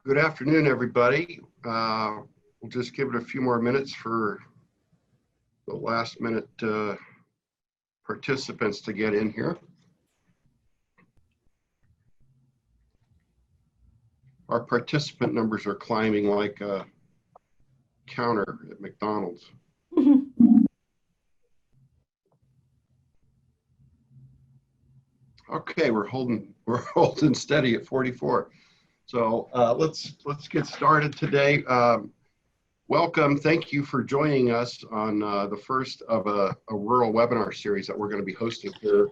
Good afternoon, everybody. We'll just give it a few more minutes for the last minute participants to get in here. Our participant numbers are climbing like a counter at McDonald's. Okay, we're holding steady at 44. So let's get started today. Welcome. Thank you for joining us on the first of a rural webinar series that we're going to be hosting here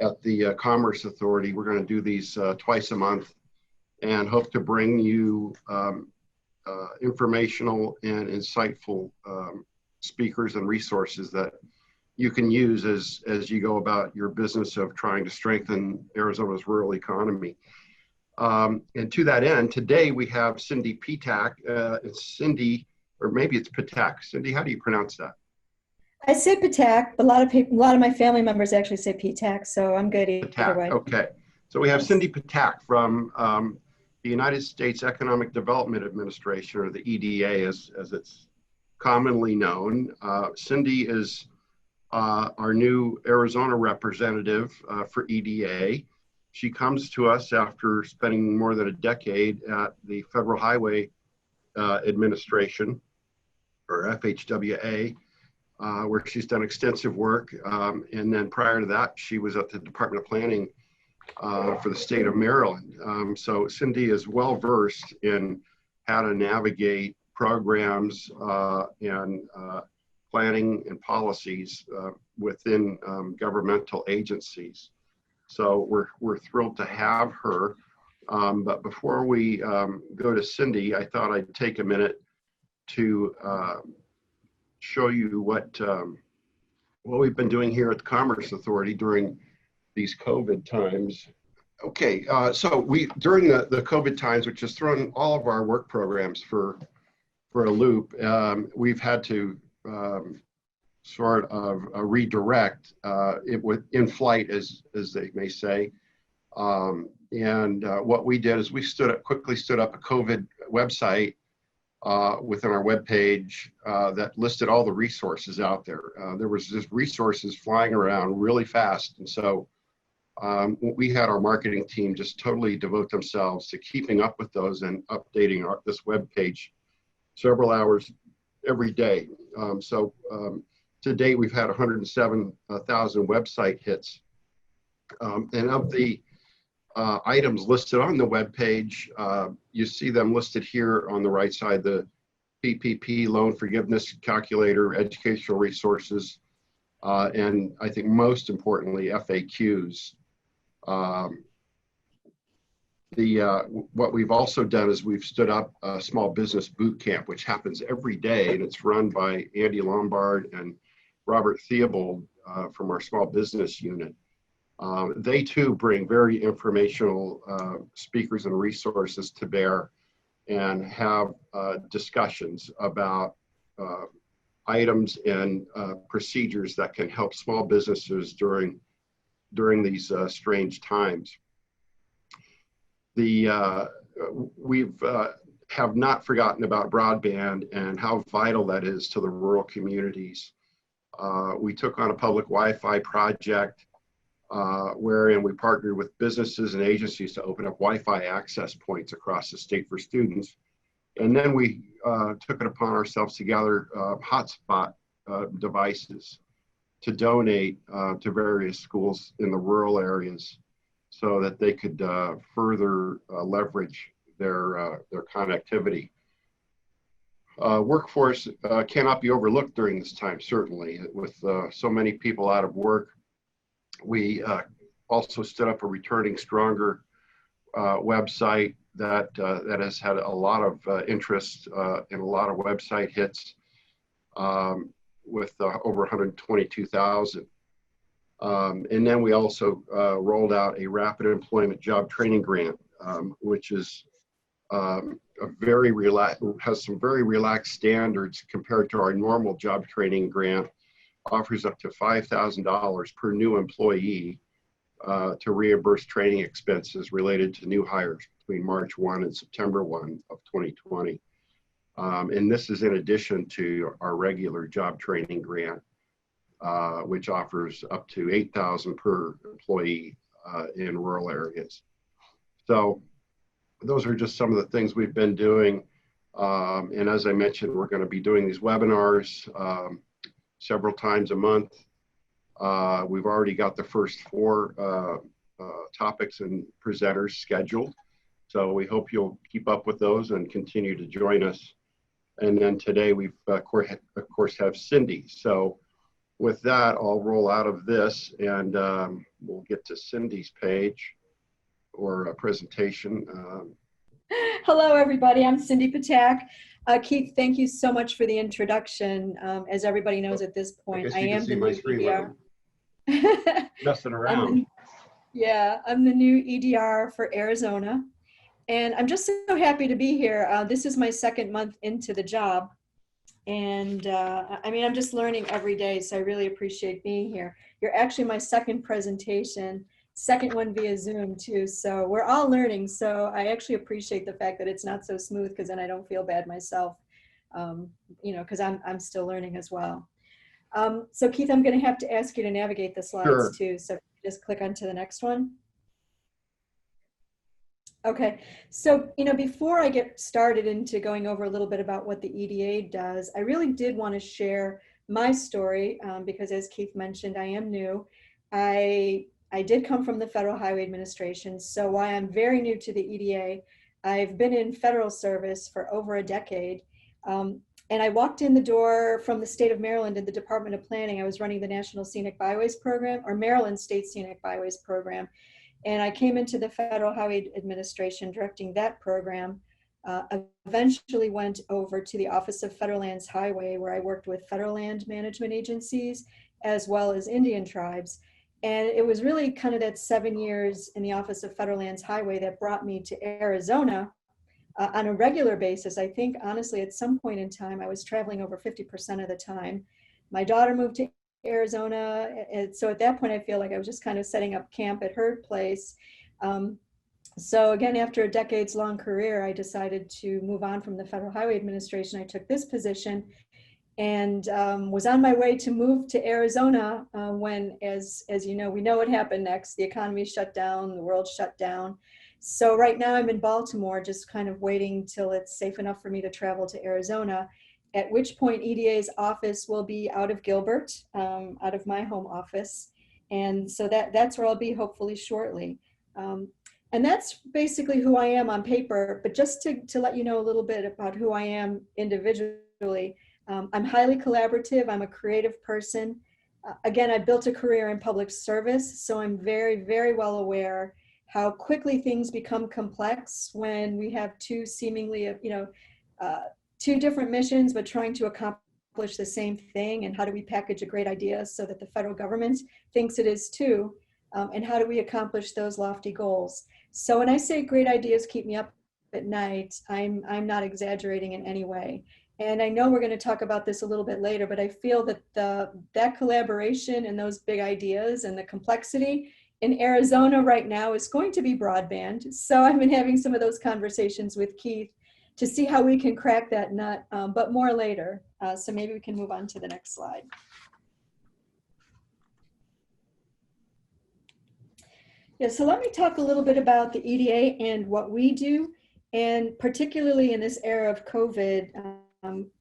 at the Commerce Authority. We're going to do these twice a month and hope to bring you informational and insightful speakers and resources that you can use as you go about your business of trying to strengthen Arizona's rural economy. And to that end, today we have Cindy Petak. It's Cindy, or maybe it's Petak. Cindy, how do you pronounce that? I say Petak, but a lot of my family members actually say Petak, so I'm good either way. Okay, so we have Cindy Petak from the United States Economic Development Administration, or the EDA as it's commonly known. Cindy is our new Arizona representative for EDA. She comes to us after spending more than a decade at the Federal Highway Administration, or FHWA, where she's done extensive work. And then prior to that, she was at the Department of Planning for the state of Maryland. So Cindy is well versed in how to navigate programs and planning and policies within governmental agencies. So we're thrilled to have her. But before we go to Cindy, I thought I'd take a minute to show you what we've been doing here at the Commerce Authority during these COVID times. Okay, so during the COVID times, which has thrown all of our work programs for a loop, we've had to sort of redirect it with in flight, as they may say. And what we did is we quickly stood up a COVID website within our webpage that listed all the resources out there. There was just resources flying around really fast. And so we had our marketing team just totally devote themselves to keeping up with those and updating this webpage several hours every day. To date, we've had 107,000 website hits. And of the items listed on the webpage, you see them listed here on the right side: the PPP loan forgiveness calculator, educational resources, and I think most importantly, FAQs. What we've also done is we've stood up a small business boot camp, which happens every day, and it's run by Andy Lombard and Robert Theobald from our small business unit. They too bring very informational speakers and resources to bear and have discussions about items and procedures that can help small businesses during these strange times. We've have not forgotten about broadband and how vital that is to the rural communities. We took on a public Wi-Fi project wherein we partnered with businesses and agencies to open up Wi-Fi access points across the state for students. And then we took it upon ourselves to gather hotspot devices to donate to various schools in the rural areas so that they could further leverage their connectivity. Workforce cannot be overlooked during this time, certainly. With so many people out of work, we also stood up a Returning Stronger website that has had a lot of interest and a lot of website hits with over 122,000. And then we also rolled out a rapid employment job training grant, which is has some very relaxed standards compared to our normal job training grant. Offers up to $5,000 per new employee to reimburse training expenses related to new hires. between March 1 and September 1 of 2020. And this is in addition to our regular job training grant, which offers up to $8,000 per employee in rural areas. So those are just some of the things we've been doing. And as I mentioned, we're going to be doing these webinars several times a month. We've already got the first 4 topics and presenters scheduled. So we hope you'll keep up with those and continue to join us. And then today we've of course have Cindy. So with that, I'll roll out of this and we'll get to Cindy's page or a presentation. Hello, everybody. I'm Cindy Patak. Keith, thank you so much for the introduction. As everybody knows at this point, I am the new EDR. Messing around. I'm the new EDR for Arizona. And I'm just so happy to be here. This is my 2nd month into the job. And I mean, I'm just learning every day, so I really appreciate being here. You're actually my 2nd presentation, 2nd one via Zoom too. So we're all learning. So I actually appreciate the fact that it's not so smooth, because then I don't feel bad myself, because I'm still learning as well. So Keith, I'm going to have to ask you to navigate the slides too. So just click onto the next one. Okay, so before I get started into going over a little bit about what the EDA does, I really did want to share my story because, as Keith mentioned, I am new. I did come from the Federal Highway Administration, so while I'm very new to the EDA, I've been in federal service for over a decade. And I walked in the door from the state of Maryland in the Department of Planning. I was running the National Scenic Byways Program, or Maryland State Scenic Byways Program. And I came into the Federal Highway Administration directing that program, eventually went over to the Office of Federal Lands Highway, where I worked with federal land management agencies, as well as Indian tribes. And it was really kind of that 7 years in the Office of Federal Lands Highway that brought me to Arizona on a regular basis. I think, honestly, at some point in time, I was traveling over 50% of the time. My daughter moved to Arizona, and so at that point I feel like I was just kind of setting up camp at her place. So again, after a decades-long career, I decided to move on from the Federal Highway Administration. I took this position and was on my way to move to Arizona when, as you know, we know what happened next. The economy shut down, the world shut down. So right now I'm in Baltimore, just kind of waiting till it's safe enough for me to travel to Arizona, at which point EDA's office will be out of Gilbert, out of my home office. And so that's where I'll be hopefully shortly. And that's basically who I am on paper, but just to let you know a little bit about who I am individually, I'm highly collaborative, I'm a creative person. Again, I built a career in public service, so I'm very, very well aware how quickly things become complex when we have two seemingly, two different missions, but trying to accomplish the same thing. And how do we package a great idea so that the federal government thinks it is too? And how do we accomplish those lofty goals? So when I say great ideas keep me up at night, I'm not exaggerating in any way. And I know we're going to talk about this a little bit later, but I feel that that collaboration and those big ideas and the complexity in Arizona right now is going to be broadband. So I've been having some of those conversations with Keith to see how we can crack that nut, but more later. So maybe we can move on to the next slide. Yeah, so let me talk a little bit about the EDA and what we do, and particularly in this era of COVID,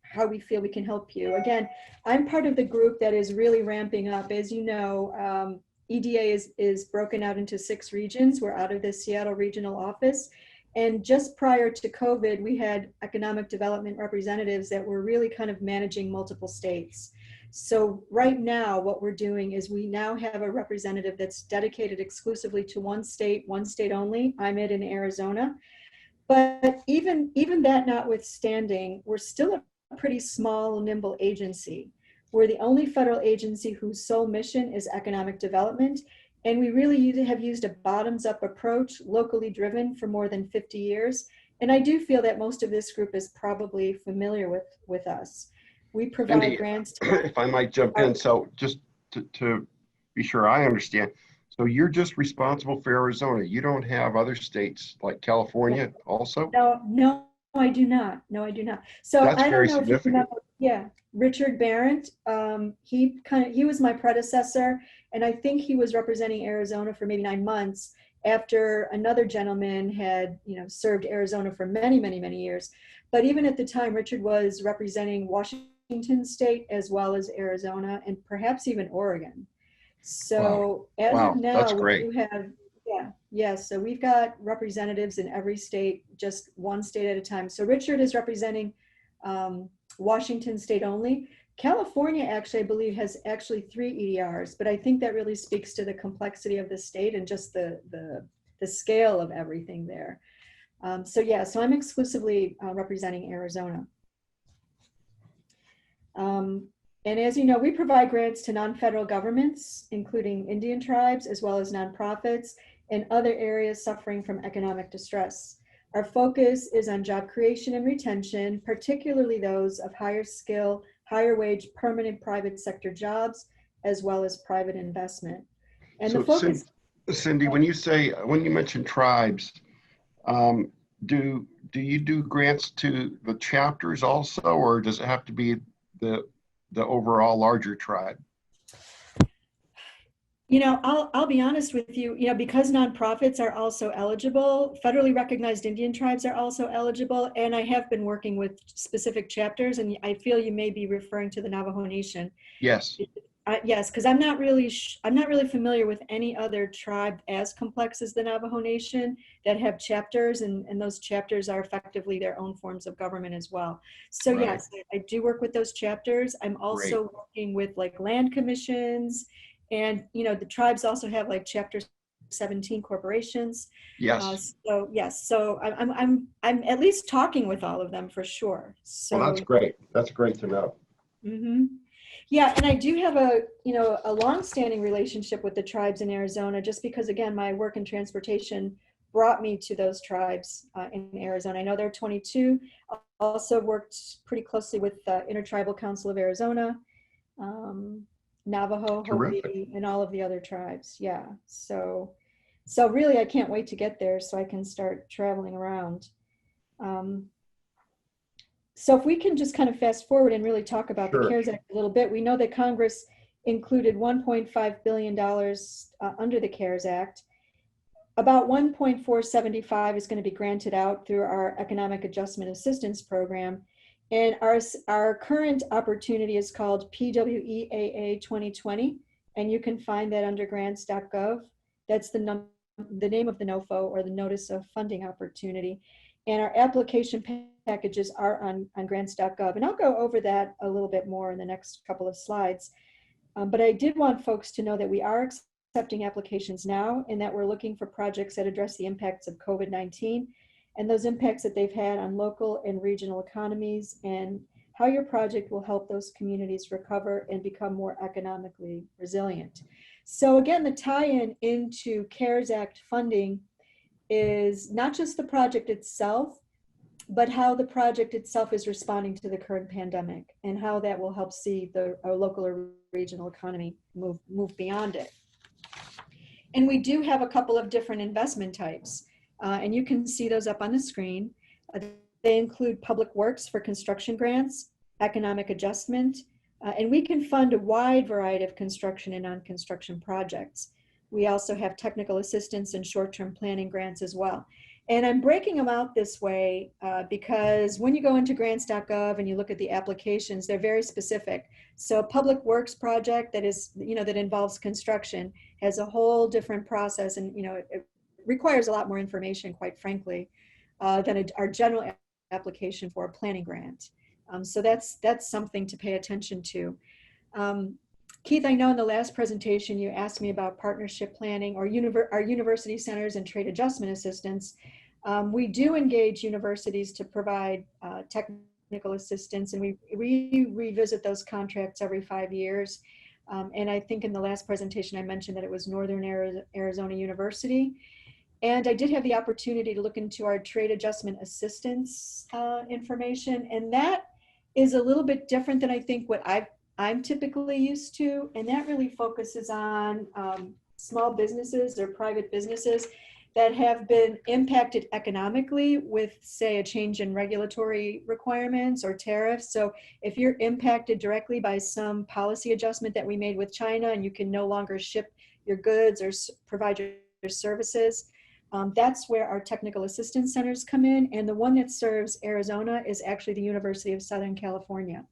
how we feel we can help you. Again, I'm part of the group that is really ramping up. As you know, EDA is broken out into 6 regions. We're out of the Seattle regional office. And just prior to COVID, we had economic development representatives that were really kind of managing multiple states. So right now, what we're doing is we now have a representative that's dedicated exclusively to one state only. I'm in Arizona. But even that notwithstanding, we're still a pretty small, nimble agency. We're the only federal agency whose sole mission is economic development. And we really have used a bottoms-up approach, locally driven, for more than 50 years. And I do feel that most of this group is probably familiar with us. We provide grants. If I might jump in, so just to be sure I understand. So you're just responsible for Arizona. You don't have other states like Yeah. California also? No, no, I do not. No, I do not. So That's I don't very know if you significant. remember, yeah, Richard Barrett, he was my predecessor, and I think he was representing Arizona for maybe 9 months after another gentleman had, served Arizona for many, many, many years. But even at the time, Richard was representing Washington State as well as Arizona and perhaps even Oregon. Wow. So as of Wow. That's now, we great. do have, yeah, yeah. So we've got representatives in every state, just one state at a time. So Richard is representing Washington State only. California actually, I believe, has actually 3 EDRs, but I think that really speaks to the complexity of the state and just the scale of everything there. So yeah, so I'm exclusively representing Arizona. Um, and as you know, we provide grants to non-federal governments, including Indian tribes, as well as nonprofits and other areas suffering from economic distress. Our focus is on job creation and retention, particularly those of higher skill, higher wage, permanent private sector jobs, as well as private investment. And the So focus, Cindy, when you mention tribes, um, do you do grants to the chapters also, or does it have to be the the overall larger tribe? I'll be honest with you, because nonprofits are also eligible, federally recognized Indian tribes are also eligible, and I have been working with specific chapters, and I feel you may be referring to the Navajo Nation. Yes. Yes, because I'm not really familiar with any other tribe as complex as the Navajo Nation that have chapters, and those chapters are effectively their own forms of government as well. So Right. yes, I do work with those chapters. I'm Great. also working with like land commissions, and the tribes also have like chapter 17 corporations. Yes. So yes, so I'm at least talking with all of them for sure. Well, that's So. great. That's great to know. Mm-hmm. Yeah, and I do have a long-standing relationship with the tribes in Arizona, just because, again, my work in transportation brought me to those tribes in Arizona. I know there are 22. Also worked pretty closely with the Intertribal Council of Arizona, um, Navajo, Terrific. Hopi, and all of the other tribes. Yeah, so really, I can't wait to get there so I can start traveling around. Um, So if we can just kind of fast forward and really talk about the Sure. CARES Act a little bit, we know that Congress included $1.5 billion under the CARES Act. About 1.475 is going to be granted out through our Economic Adjustment Assistance Program. And our current opportunity is called PWEAA 2020, and you can find that under grants.gov. That's the name of the NOFO, or the Notice of Funding Opportunity. And our application packages are on grants.gov. And I'll go over that a little bit more in the next couple of slides. But I did want folks to know that we are accepting applications now, and that we're looking for projects that address the impacts of COVID-19 and those impacts that they've had on local and regional economies, and how your project will help those communities recover and become more economically resilient. So again, the tie-in into CARES Act funding is not just the project itself, but how the project itself is responding to the current pandemic, and how that will help see our local or regional economy move beyond it. And we do have a couple of different investment types, and you can see those up on the screen. They include public works for construction grants, economic adjustment, and we can fund a wide variety of construction and non-construction projects. We also have technical assistance and short-term planning grants as well. And I'm breaking them out this way because when you go into grants.gov and you look at the applications, they're very specific. So a public works project that is, that involves construction has a whole different process, and it requires a lot more information, quite frankly, than our general application for a planning grant. So that's something to pay attention to. Keith, I know in the last presentation you asked me about partnership planning, or our university centers and trade adjustment assistance. We do engage universities to provide technical assistance, and we revisit those contracts every 5 years. And I think in the last presentation I mentioned that it was Northern Arizona University. And I did have the opportunity to look into our trade adjustment assistance information, and that is a little bit different than I think what I'm typically used to, and that really focuses on small businesses or private businesses that have been impacted economically with, say, a change in regulatory requirements or tariffs. So if you're impacted directly by some policy adjustment that we made with China and you can no longer ship your goods or provide your services, that's where our technical assistance centers come in. And the one that serves Arizona is actually the University of Southern California.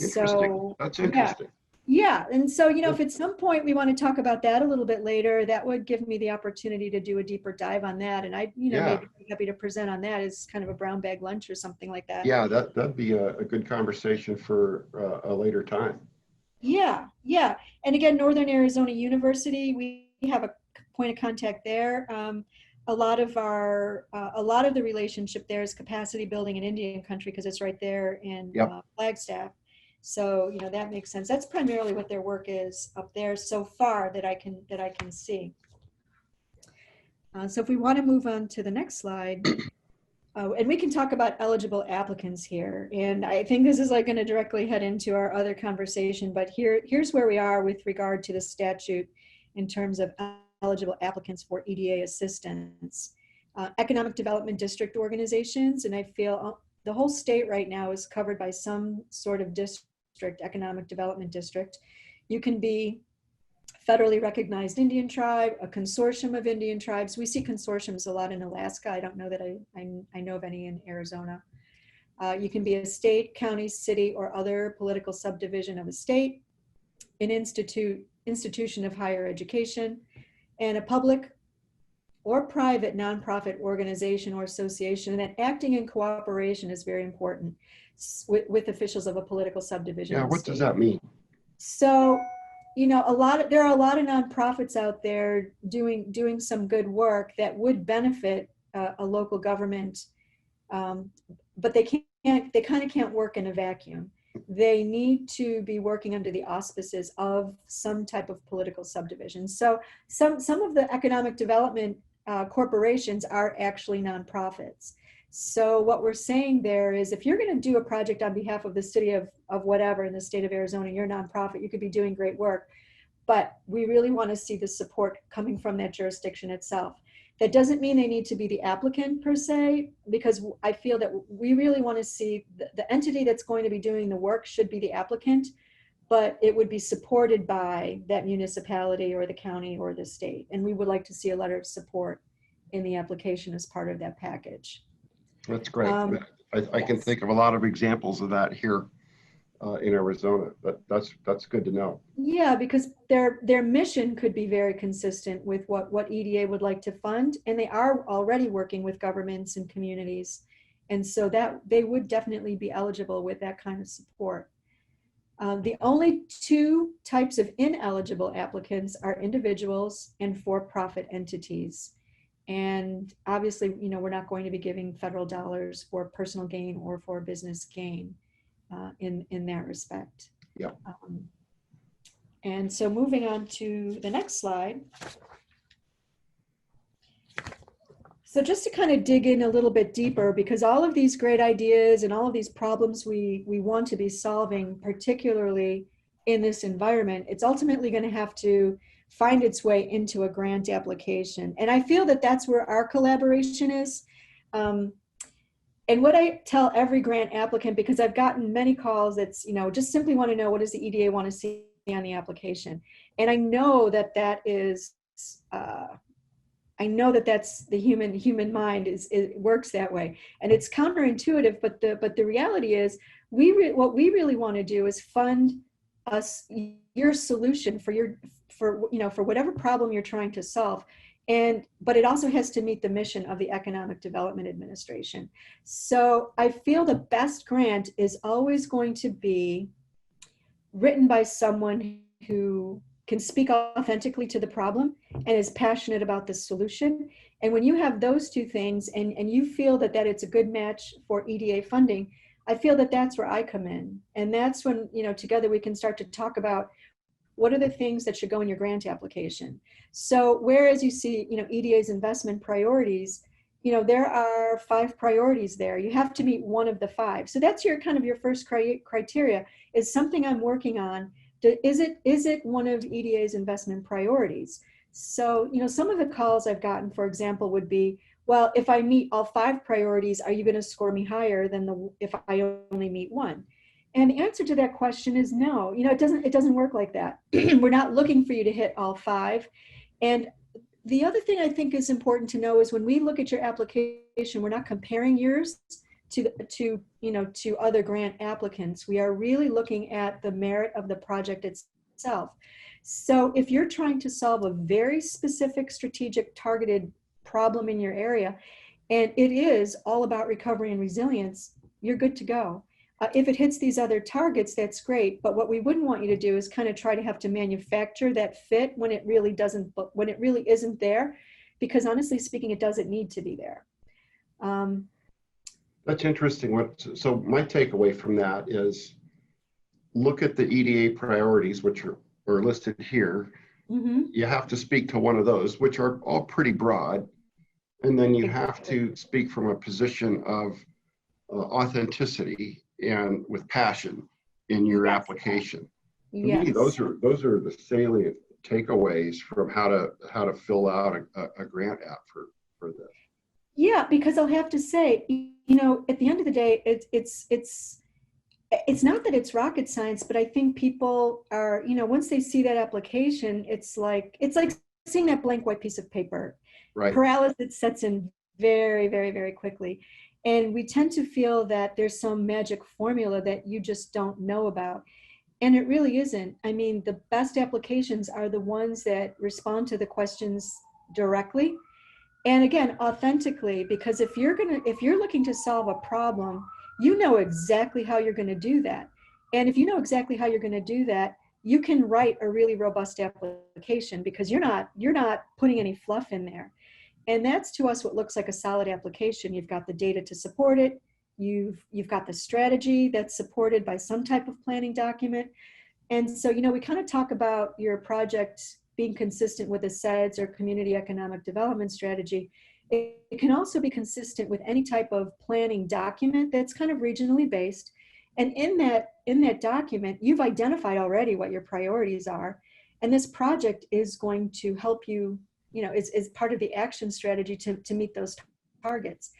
Interesting. So, That's interesting. yeah. And so, if at some point we want to talk about that a little bit later, that would give me the opportunity to do a deeper dive on that. And I, maybe be happy to present on that as kind of a brown bag lunch or something like that. Yeah, that'd be a good conversation for a later time. Yeah. Yeah. And again, Northern Arizona University, we have a point of contact there. A lot of the relationship there is capacity building in Indian country because it's right there in Flagstaff. So, that makes sense. That's primarily what their work is up there so far that I can see. So if we want to move on to the next slide, and we can talk about eligible applicants here. And I think this is going to directly head into our other conversation, but here's where we are with regard to the statute in terms of eligible applicants for EDA assistance. Economic development district organizations, and I feel the whole state right now is covered by some sort of economic development district. You can be federally recognized Indian tribe, a consortium of Indian tribes. We see consortiums a lot in Alaska. I don't know that I know of any in Arizona. You can be a state, county, city, or other political subdivision of a state, an institution of higher education, and a public or private nonprofit organization or association. And acting in cooperation is very important with officials of a political subdivision. Yeah, what does that mean? So, there are a lot of nonprofits out there doing some good work that would benefit a local government, but they kind of can't work in a vacuum. They need to be working under the auspices of some type of political subdivision. So some of the economic development corporations are actually nonprofits. So what we're saying there is if you're going to do a project on behalf of the city of whatever in the state of Arizona, you're a nonprofit, you could be doing great work, but we really want to see the support coming from that jurisdiction itself. That doesn't mean they need to be the applicant per se, because I feel that we really want to see the entity that's going to be doing the work should be the applicant, but it would be supported by that municipality or the county or the state. And we would like to see a letter of support in the application as part of that package. That's great. I can think of a lot of examples of that here in Arizona, but that's good to know. Yeah, because their mission could be very consistent with what EDA would like to fund, and they are already working with governments and communities, and so that they would definitely be eligible with that kind of support. The only two types of ineligible applicants are individuals and for-profit entities. And obviously, we're not going to be giving federal dollars for personal gain or for business gain in that respect. Yeah. And so moving on to the next slide. So just to kind of dig in a little bit deeper, because all of these great ideas and all of these problems we want to be solving, particularly in this environment, it's ultimately going to have to find its way into a grant application. And I feel that that's where our collaboration is. And what I tell every grant applicant, because I've gotten many calls that's, just simply want to know, what does the EDA want to see on the application? And I know that is, I know that that's the human mind it works that way. And it's counterintuitive, but the reality is what we really want to do is fund your solution for whatever problem you're trying to solve. But it also has to meet the mission of the Economic Development Administration. So I feel the best grant is always going to be written by someone who can speak authentically to the problem and is passionate about the solution. And when you have those two things and you feel that it's a good match for EDA funding, I feel that that's where I come in. And that's when, together we can start to talk about what are the things that should go in your grant application. So whereas you see, EDA's investment priorities, there are 5 priorities there. You have to meet one of the 5. So that's your first criteria. Is something I'm working on, is it one of EDA's investment priorities? So, some of the calls I've gotten, for example, would be, well, if I meet all 5 priorities, are you going to score me higher than if I only meet one? And the answer to that question is no. It doesn't work like that. We're not looking for you to hit all 5. And the other thing I think is important to know is when we look at your application, we're not comparing yours to other grant applicants. We are really looking at the merit of the project itself. So if you're trying to solve a very specific, strategic, targeted problem in your area, and it is all about recovery and resilience, you're good to go. If it hits these other targets, that's great. But what we wouldn't want you to do is kind of try to have to manufacture that fit when it really isn't there, because honestly speaking, it doesn't need to be there. That's interesting. So my takeaway from that is look at the EDA priorities, which are listed here. Mm-hmm. You have to speak to one of those, which are all pretty broad. And then you have to speak from a position of authenticity and with passion in your application. To me, those are the salient takeaways from how to fill out a grant app for this. Yeah, because I'll have to say, at the end of the day, it's not that it's rocket science, but I think people are, once they see that application, it's like seeing that blank white piece of paper. Right. Paralysis sets in very, very, very quickly. And we tend to feel that there's some magic formula that you just don't know about. And it really isn't. I mean, the best applications are the ones that respond to the questions directly. And again, authentically, because if you're looking to solve a problem, you know exactly how you're going to do that. And if you know exactly how you're going to do that, you can write a really robust application because you're not putting any fluff in there. And that's to us what looks like a solid application. You've got the data to support it. You've got the strategy that's supported by some type of planning document. And so, we kind of talk about your project being consistent with a SEDS or community economic development strategy. It can also be consistent with any type of planning document that's kind of regionally based. And in that document, you've identified already what your priorities are. And this project is going to help you, is part of the action strategy to meet those targets.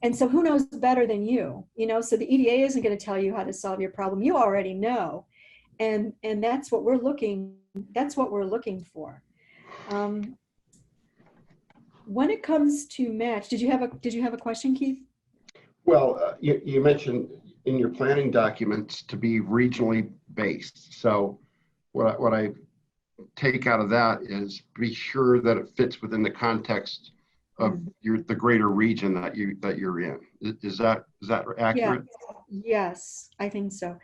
And so who knows better than you? So the EDA isn't going to tell you how to solve your problem. You already know. And that's what we're looking for. When it comes to match, did you have a question, Keith? Well, you mentioned in your planning documents to be regionally based. So what I take out of that is be sure that it fits within the context of the greater region that you're in. Is that accurate? Yes, I think so.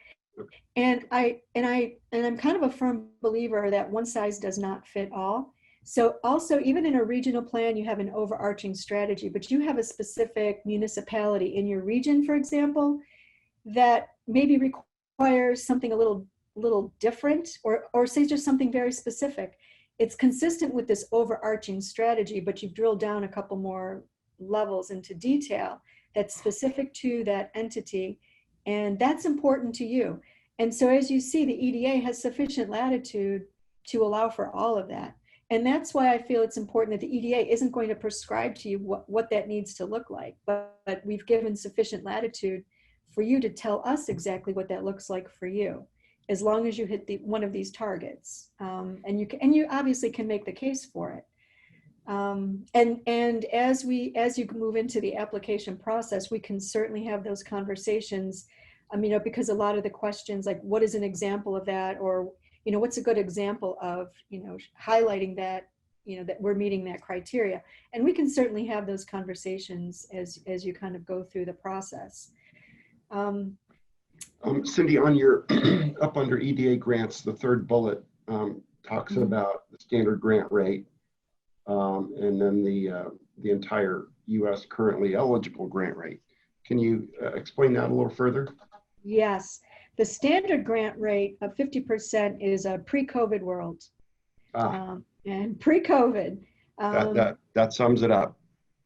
And I'm kind of a firm believer that one size does not fit all. So also, even in a regional plan, you have an overarching strategy, but you have a specific municipality in your region, for example, that maybe requires something a little different, or say just something very specific. It's consistent with this overarching strategy, but you've drilled down a couple more levels into detail that's specific to that entity, and that's important to you. And so as you see, the EDA has sufficient latitude to allow for all of that. And that's why I feel it's important that the EDA isn't going to prescribe to you what that needs to look like, but we've given sufficient latitude for you to tell us exactly what that looks like for you, as long as you hit one of these targets. And you obviously can make the case for it. And as you move into the application process, we can certainly have those conversations, because a lot of the questions like, what is an example of that? Or, what's a good example of, highlighting that, that we're meeting that criteria. And we can certainly have those conversations as you kind of go through the process. Cindy, on your up under EDA grants, the third bullet talks about the standard grant rate, and then the entire U.S. currently eligible grant rate. Can you explain that a little further? Yes, the standard grant rate of 50% is a pre-COVID world, and pre-COVID. That sums it up.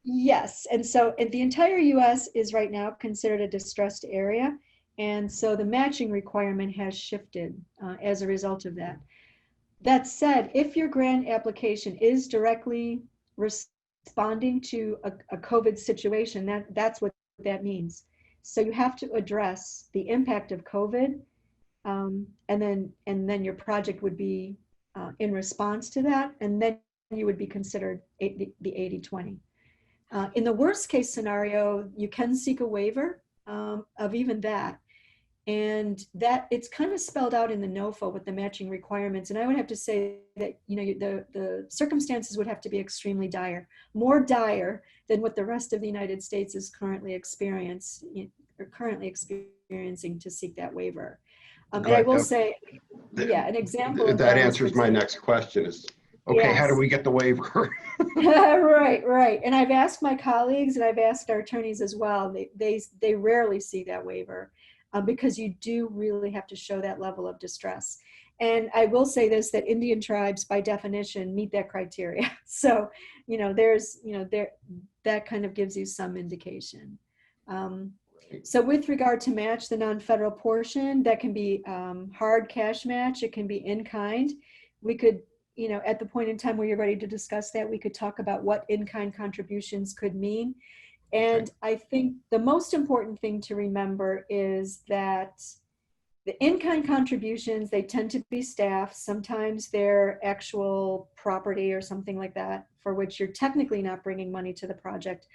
Yes, and so the entire U.S. is right now considered a distressed area. And so the matching requirement has shifted as a result of that. That said, if your grant application is directly responding to a COVID situation, that's what that means. So you have to address the impact of COVID, and then your project would be in response to that, and then you would be considered the 80/20. In the worst case scenario, you can seek a waiver of even that. And that it's kind of spelled out in the NOFA with the matching requirements. And I would have to say that, the circumstances would have to be extremely dire, more dire than what the rest of the United States is currently experiencing to seek that waiver. And I will say, an example of that answers my next question is, okay, yes. How do we get the waiver? Right. And I've asked my colleagues and I've asked our attorneys as well. They rarely see that waiver. Because you do really have to show that level of distress. And I will say this, that Indian tribes by definition meet that criteria. So, that kind of gives you some indication. So with regard to match, the non-federal portion, that can be hard cash match, it can be in kind. We could, at the point in time where you're ready to discuss that, we could talk about what in-kind contributions could mean. And I think the most important thing to remember is that the in-kind contributions, they tend to be staff. Sometimes they're actual property or something like that, for which you're technically not bringing money to the project.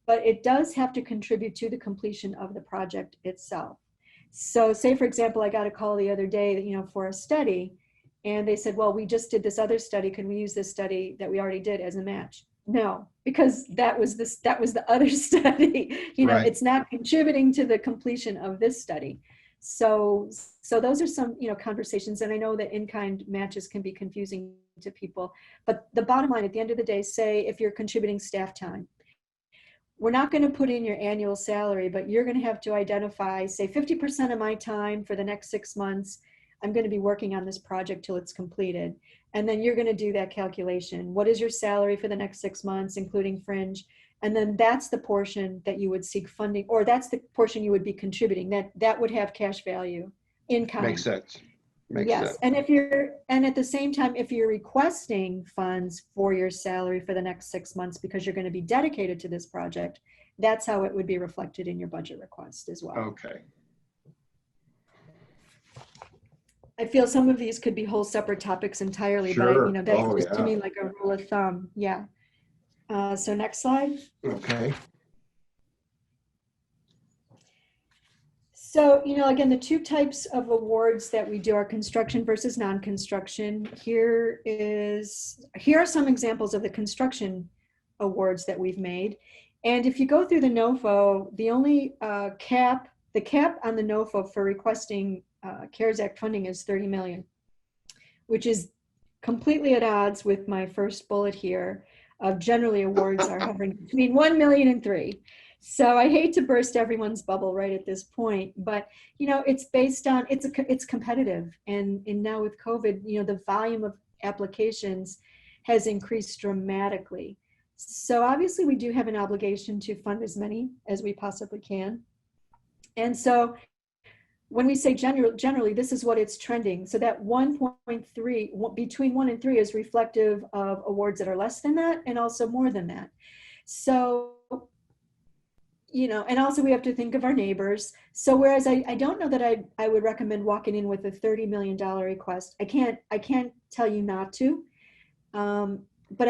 But it does have to contribute to the completion of the project itself. So say, for example, I got a call the other day, for a study, and they said, well, we just did this other study. Can we use this study that we already did as a match? No, because that was the other study. Right. It's not contributing to the completion of this study. So those are some conversations, and I know that in-kind matches can be confusing to people. But the bottom line, at the end of the day, say if you're contributing staff time, we're not going to put in your annual salary, but you're going to have to identify, say, 50% of my time for the next 6 months. I'm going to be working on this project till it's completed. And then you're going to do that calculation. What is your salary for the next 6 months, including fringe? And then that's the portion that you would seek funding, or that's the portion you would be contributing. That would have cash value in kind. Makes sense. Makes sense. And at the same time, if you're requesting funds for your salary for the next 6 months because you're going to be dedicated to this project, that's how it would be reflected in your budget request as well. Okay. I feel some of these could be whole separate topics entirely, sure. But that's just to me like a rule of thumb. Yeah. So next slide. Okay. So, again, the two types of awards that we do are construction versus non-construction. Here are some examples of the construction awards that we've made. And if you go through the NOFO, the only cap on the NOFO for requesting CARES Act funding is $30 million, which is completely at odds with my first bullet here of generally awards are hovering between 1 million and 3. So I hate to burst everyone's bubble right at this point, but it's based on, it's competitive. And now with COVID, the volume of applications has increased dramatically. So obviously we do have an obligation to fund as many as we possibly can. And so when we say generally, this is what it's trending. So that 1.3, between 1 and 3 is reflective of awards that are less than that and also more than that. So, and also we have to think of our neighbors. So whereas I don't know that I would recommend walking in with a $30 million request. I can't tell you not to. But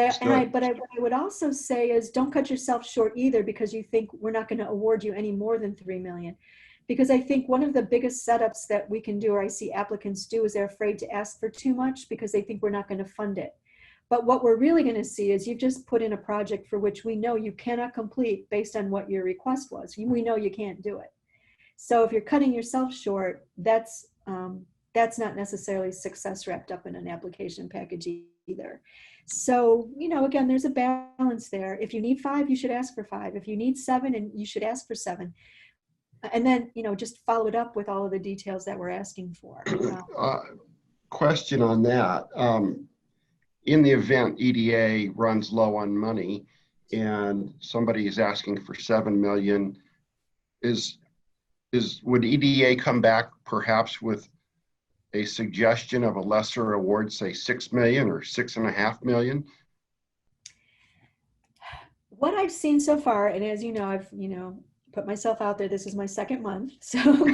what I would also say is don't cut yourself short either because you think we're not going to award you any more than $3 million. Because I think one of the biggest setups that we can do, or I see applicants do, is they're afraid to ask for too much because they think we're not going to fund it. But what we're really going to see is you've just put in a project for which we know you cannot complete based on what your request was. We know you can't do it. So if you're cutting yourself short, that's not necessarily success wrapped up in an application package either. So, again, there's a balance there. If you need 5, you should ask for 5. If you need 7, and you should ask for 7. And then, just follow it up with all of the details that we're asking for. Question on that. In the event EDA runs low on money and somebody is asking for 7 million, would EDA come back perhaps with a suggestion of a lesser award, say 6 million or 6.5 million? What I've seen so far, and as you know, I've, put myself out there, this is my second month, so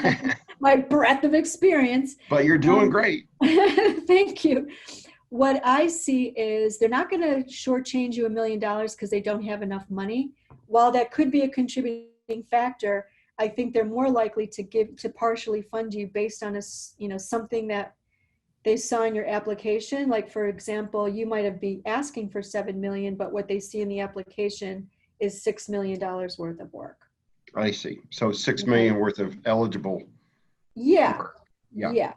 my breadth of experience. But you're doing great. Thank you. What I see is they're not going to shortchange you $1 million because they don't have enough money. While that could be a contributing factor, I think they're more likely to partially fund you based on something that they saw in your application. Like, for example, you might be asking for 7 million, but what they see in the application is $6 million worth of work. I see. So 6 million worth of eligible work. Yeah.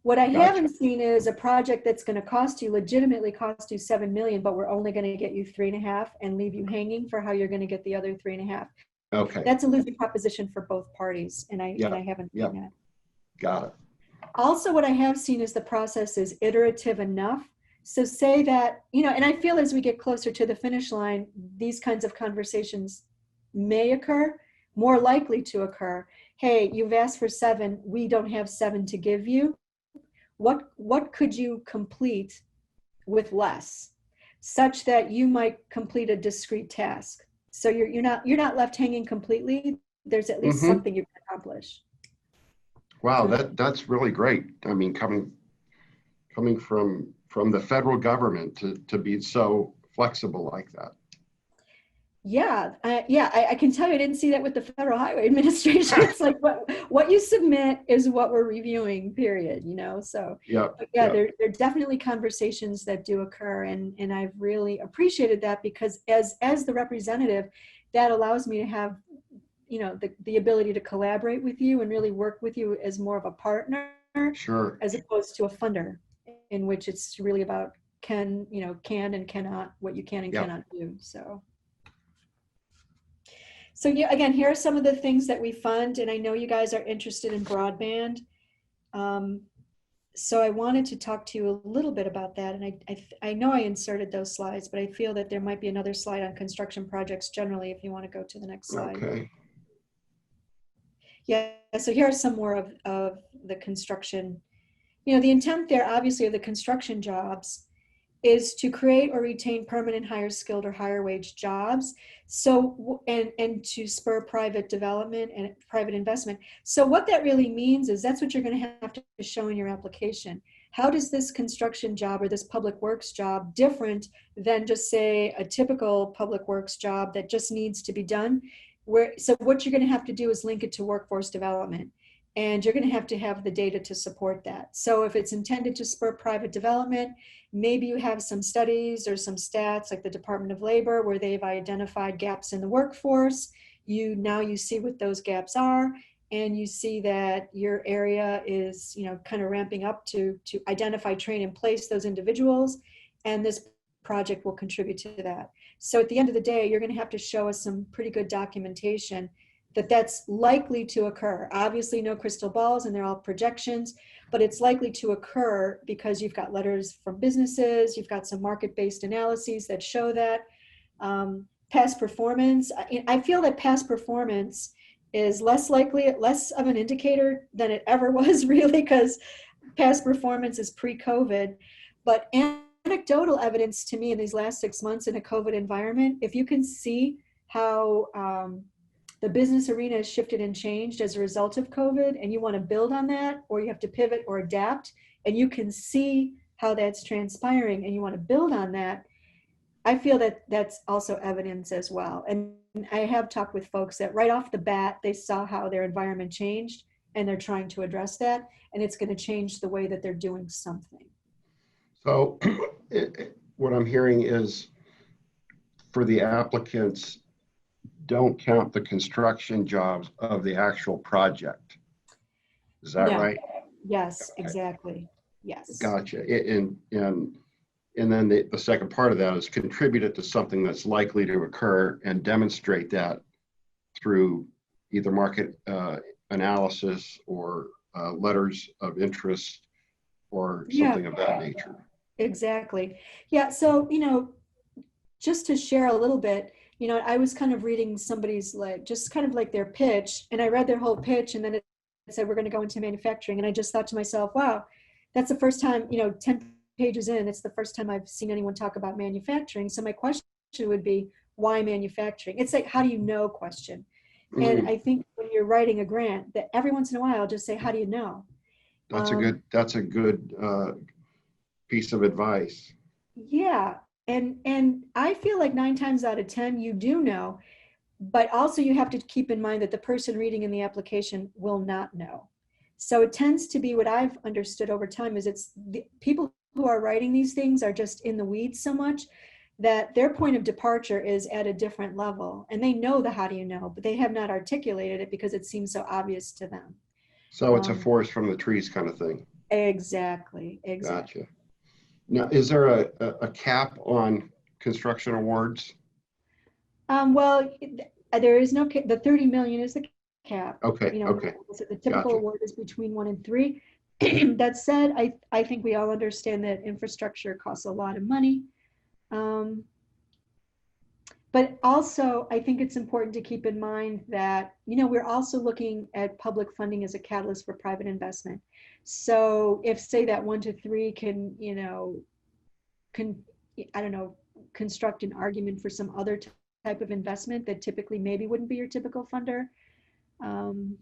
What I haven't seen is a project that's going to legitimately cost you 7 million, but we're only going to get you 3.5 and leave you hanging for how you're going to get the other 3.5. Okay. That's a losing proposition for both parties, and I haven't seen that. Got it. Also, what I have seen is the process is iterative enough. So say that, and I feel as we get closer to the finish line, these kinds of conversations may occur, more likely to occur. Hey, you've asked for 7, we don't have 7 to give you. What could you complete with less, such that you might complete a discrete task? So you're not left hanging completely. There's at least something you can accomplish. Wow, that's really great. I mean, coming from the federal government to be so flexible like that. I can tell you, I didn't see that with the Federal Highway Administration. It's like what you submit is what we're reviewing, period, so there are definitely conversations that do occur, and I've really appreciated that, because as the representative, that allows me to have the ability to collaborate with you and really work with you as more of a partner, sure, as opposed to a funder, in which it's really about can and cannot, what you can and cannot do. So again, here are some of the things that we fund, and I know you guys are interested in broadband. So I wanted to talk to you a little bit about that, and I know I inserted those slides, but I feel that there might be another slide on construction projects generally, if you want to go to the next slide. Okay. Yeah, so here are some more of the construction. The intent there, obviously, of the construction jobs is to create or retain permanent higher skilled or higher wage jobs. So, and to spur private development and private investment. So what that really means is that's what you're going to have to show in your application. How does this construction job or this public works job different than just, say, a typical public works job that just needs to be done? So what you're going to have to do is link it to workforce development. And you're going to have the data to support that. So if it's intended to spur private development, maybe you have some studies or some stats like the Department of Labor where they've identified gaps in the workforce. Now you see what those gaps are, and you see that your area is kind of ramping up to identify, train, and place those individuals, and this project will contribute to that. So at the end of the day, you're going to have to show us some pretty good documentation that that's likely to occur. Obviously, no crystal balls, and they're all projections, but it's likely to occur because you've got letters from businesses, you've got some market-based analyses that show that. Past performance, I feel that past performance is less of an indicator than it ever was, really, because past performance is pre-COVID. But anecdotal evidence to me in these last 6 months in a COVID environment, if you can see how the business arena has shifted and changed as a result of COVID, and you want to build on that, or you have to pivot or adapt, and you can see how that's transpiring and you want to build on that, I feel that that's also evidence as well. And I have talked with folks that right off the bat, they saw how their environment changed and they're trying to address that, and it's going to change the way that they're doing something. So what I'm hearing is, for the applicants, don't count the construction jobs of the actual project. Is that right? Yes, exactly. Yes. Gotcha. And then the second part of that is contribute it to something that's likely to occur and demonstrate that through either market analysis or letters of interest or something of that nature. Exactly. Yeah. So, just to share a little bit, I was kind of reading somebody's just kind of like their pitch, and I read their whole pitch, and then it said, we're going to go into manufacturing. And I just thought to myself, wow, that's the first time, 10 pages in, it's the first time I've seen anyone talk about manufacturing. So my question would be, why manufacturing? It's like, how do you know question. And Mm, I think when you're writing a grant, that every once in a while, just say, how do you know? that's a good piece of advice. Yeah. And I feel like 9 times out of 10, you do know, but also you have to keep in mind that the person reading in the application will not know. So it tends to be, what I've understood over time is, it's the people who are writing these things are just in the weeds so much that their point of departure is at a different level, and they know the how do you know, but they have not articulated it because it seems so obvious to them. So it's a Um, forest from the trees kind of thing. exactly, Gotcha. exactly. Now, is there a cap on construction awards? Well, there is no, the 30 million is the cap. Okay, okay, So the typical gotcha. award is between 1 and 3. That said, I think we all understand that infrastructure costs a lot of money. Um, but also, I think it's important to keep in mind that, we're also looking at public funding as a catalyst for private investment. So if, say, that 1 to 3 can, can, I don't know, construct an argument for some other type of investment that typically maybe wouldn't be your typical funder, um,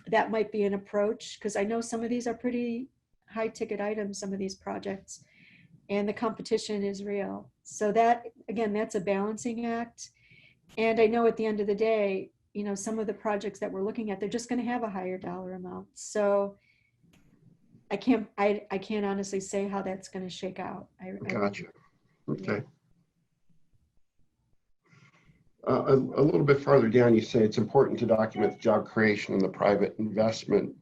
that might be an approach, because I know some of these are pretty high ticket items, some of these projects, and the competition is real. So that, again, that's a balancing act. And I know at the end of the day, some of the projects that we're looking at, they're just going to have a higher dollar amount. So I can't honestly say how that's going to shake out. I really, Gotcha. yeah. Okay. A little bit farther down, you say it's important to document the job creation and the private investment.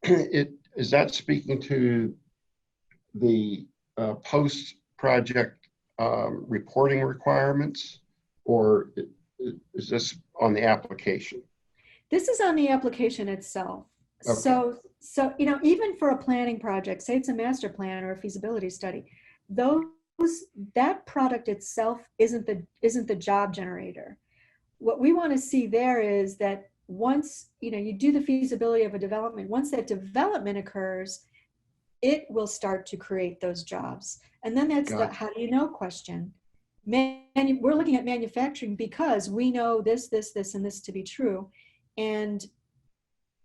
Is that speaking to the post-project reporting requirements, or is this on the application? This is on the application itself. Okay, So even for a planning project, say it's a master plan or a feasibility study, those that product itself isn't the job generator. What we want to see there is that once you do the feasibility of a development, once that development occurs, it will start to create those jobs. And then that's the gotcha. how do you know question. We're looking at manufacturing because we know this, and this to be true. And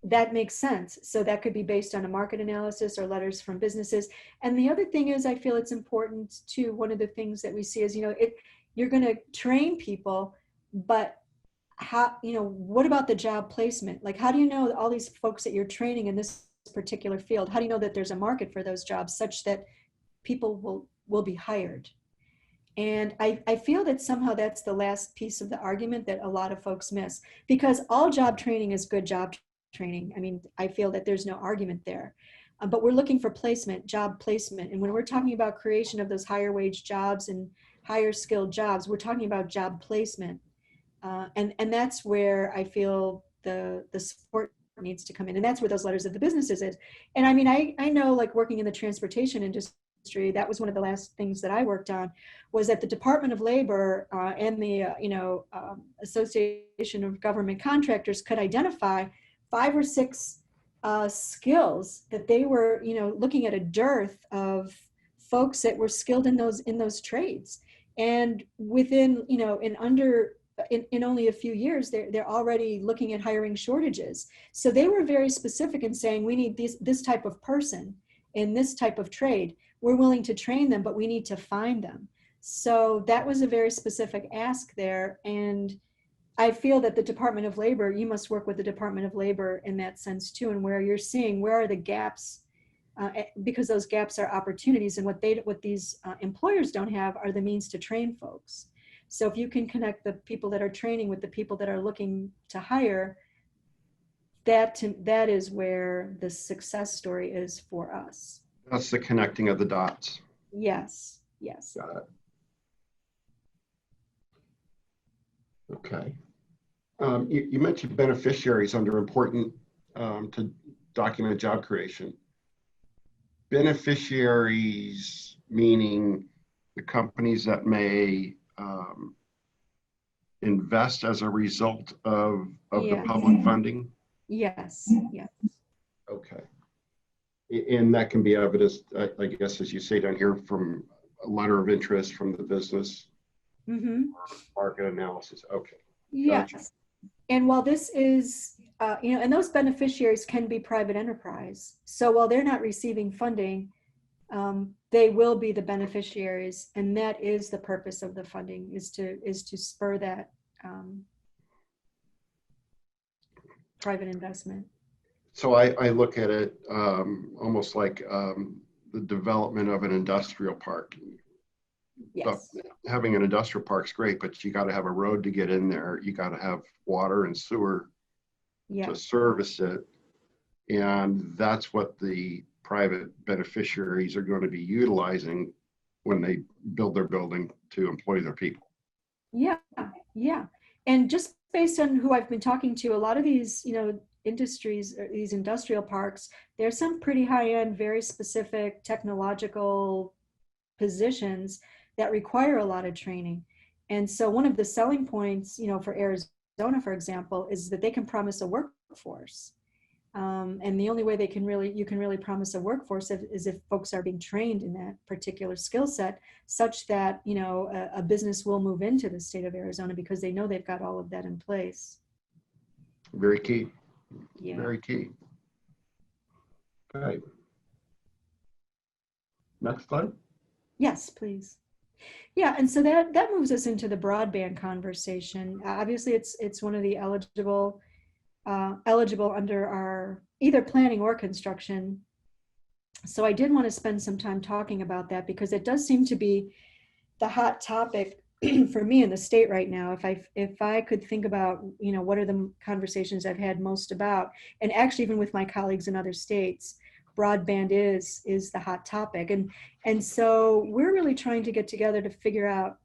that makes sense. So that could be based on a market analysis or letters from businesses. And the other thing is, I feel it's important too. One of the things that we see is, you're going to train people, but how, what about the job placement? Like, how do you know all these folks that you're training in this particular field? How do you know that there's a market for those jobs such that people will be hired? And I feel that somehow that's the last piece of the argument that a lot of folks miss, because all job training is good job training. I mean, I feel that there's no argument there. But we're looking for placement, job placement. And when we're talking about creation of those higher wage jobs and higher skilled jobs, we're talking about job placement. And that's where I feel the support needs to come in. And that's where those letters of the businesses is. And I mean, I know, like, working in the transportation industry, that was one of the last things that I worked on, was that the Department of Labor and the Association of Government Contractors could identify 5 or 6 skills that they were looking at a dearth of folks that were skilled in those trades. And within in only a few years, they're already looking at hiring shortages. So they were very specific in saying, we need this type of person in this type of trade. We're willing to train them, but we need to find them. So that was a very specific ask there. And I feel that the Department of Labor, you must work with the Department of Labor in that sense too, and where you're seeing where are the gaps, because those gaps are opportunities, and what these employers don't have are the means to train folks. So if you can connect the people that are training with the people that are looking to hire, that is where the success story is for us. That's the connecting of the dots. Yes, yes. Got it. Okay. You mentioned beneficiaries under important to document job creation. Beneficiaries meaning the companies that may invest as a result of the Yes, public funding? yes, yes. Okay. And that can be evidenced, I guess, as you say down here, from a letter of interest from the business, market analysis. Okay, gotcha. Yes. And while this is, and those beneficiaries can be private enterprise. So while they're not receiving funding, they will be the beneficiaries, and that is the purpose of the funding, is to spur that private investment. So I look at it almost like the development of an industrial park. Yes. Having an industrial park is great, but you got to have a road to get in there. You got to have water and sewer to service it. And that's what the private beneficiaries are going to be utilizing when they build their building to employ their people. Yeah, yeah. And just based on who I've been talking to, a lot of these, industries, or these industrial parks, there's some pretty high-end, very specific technological positions that require a lot of training. And so one of the selling points, for Arizona, for example, is that they can promise a workforce. And the only way you can really promise a workforce is if folks are being trained in that particular skill set, such that, a business will move into the state of Arizona because they know they've got all of that in place. Very key. Yeah. Very key. Okay. Next slide. Yes, please. Yeah, and so that moves us into the broadband conversation. Obviously, it's one of the eligible under our either planning or construction. So I did want to spend some time talking about that because it does seem to be the hot topic for me in the state right now. If I could think about, what are the conversations I've had most about, and actually even with my colleagues in other states, broadband is the hot topic. And so we're really trying to get together to figure out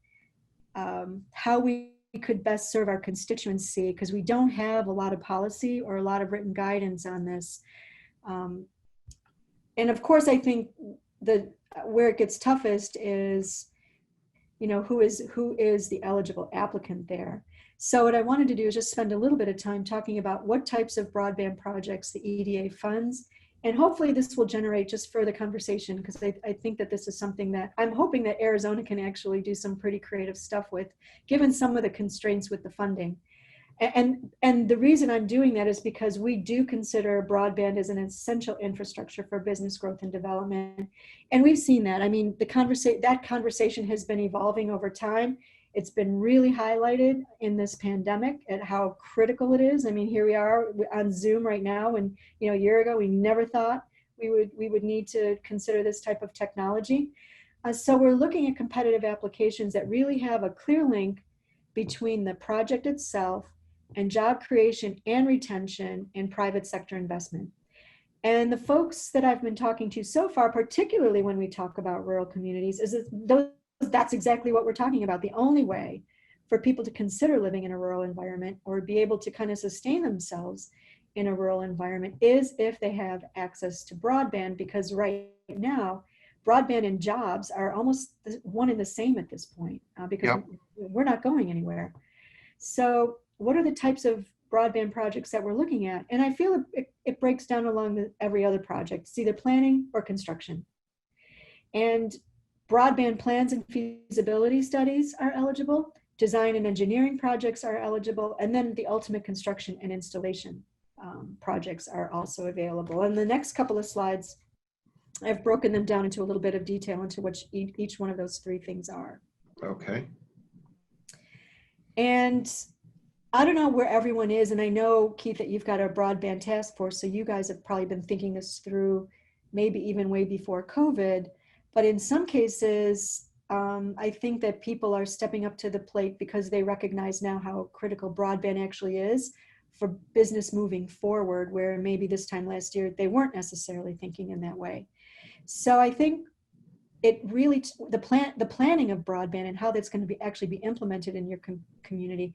how we could best serve our constituency, because we don't have a lot of policy or a lot of written guidance on this. And of course, I think where it gets toughest is, who is the eligible applicant there. So what I wanted to do is just spend a little bit of time talking about what types of broadband projects the EDA funds. And hopefully this will generate just further conversation, because I think that this is something that I'm hoping that Arizona can actually do some pretty creative stuff with, given some of the constraints with the funding. And the reason I'm doing that is because we do consider broadband as an essential infrastructure for business growth and development. And we've seen that. I mean, that conversation has been evolving over time. It's been really highlighted in this pandemic at how critical it is. I mean, here we are on Zoom right now, and a year ago we never thought we would need to consider this type of technology. So we're looking at competitive applications that really have a clear link between the project itself and job creation and retention and private sector investment. And the folks that I've been talking to so far, particularly when we talk about rural communities, that's exactly what we're talking about. The only way for people to consider living in a rural environment or be able to kind of sustain themselves in a rural environment is if they have access to broadband, because right now, broadband and jobs are almost one and the same at this point, because we're not going anywhere. So what are the types of broadband projects that we're looking at? And I feel it breaks down along every other project. It's either planning or construction. And broadband plans and feasibility studies are eligible. Design and engineering projects are eligible. And then the ultimate construction and installation projects are also available. And the next couple of slides, I've broken them down into a little bit of detail into what each one of those three things are. Okay. And I don't know where everyone is, and I know, Keith, that you've got a broadband task force, so you guys have probably been thinking this through maybe even way before COVID, but in some cases, I think that people are stepping up to the plate because they recognize now how critical broadband actually is for business moving forward, where maybe this time last year, they weren't necessarily thinking in that way. So I think it really, the planning of broadband and how that's going to actually be implemented in your community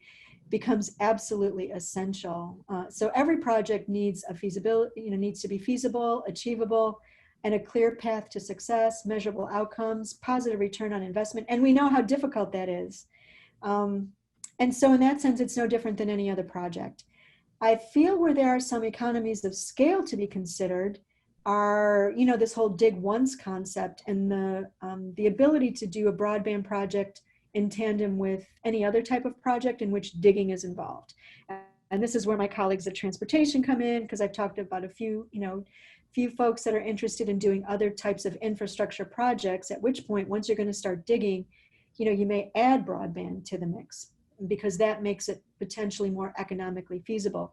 becomes absolutely essential. So every project needs a feasibility, needs to be feasible, achievable, and a clear path to success, measurable outcomes, positive return on investment. And we know how difficult that is. And so in that sense, it's no different than any other project. I feel where there are some economies of scale to be considered, are, you know, this whole dig once concept and the ability to do a broadband project in tandem with any other type of project in which digging is involved. And this is where my colleagues at transportation come in, because I've talked about a few, you know, few folks that are interested in doing other types of infrastructure projects, at which point, once you're going to start digging, you know, you may add broadband to the mix because that makes it potentially more economically feasible.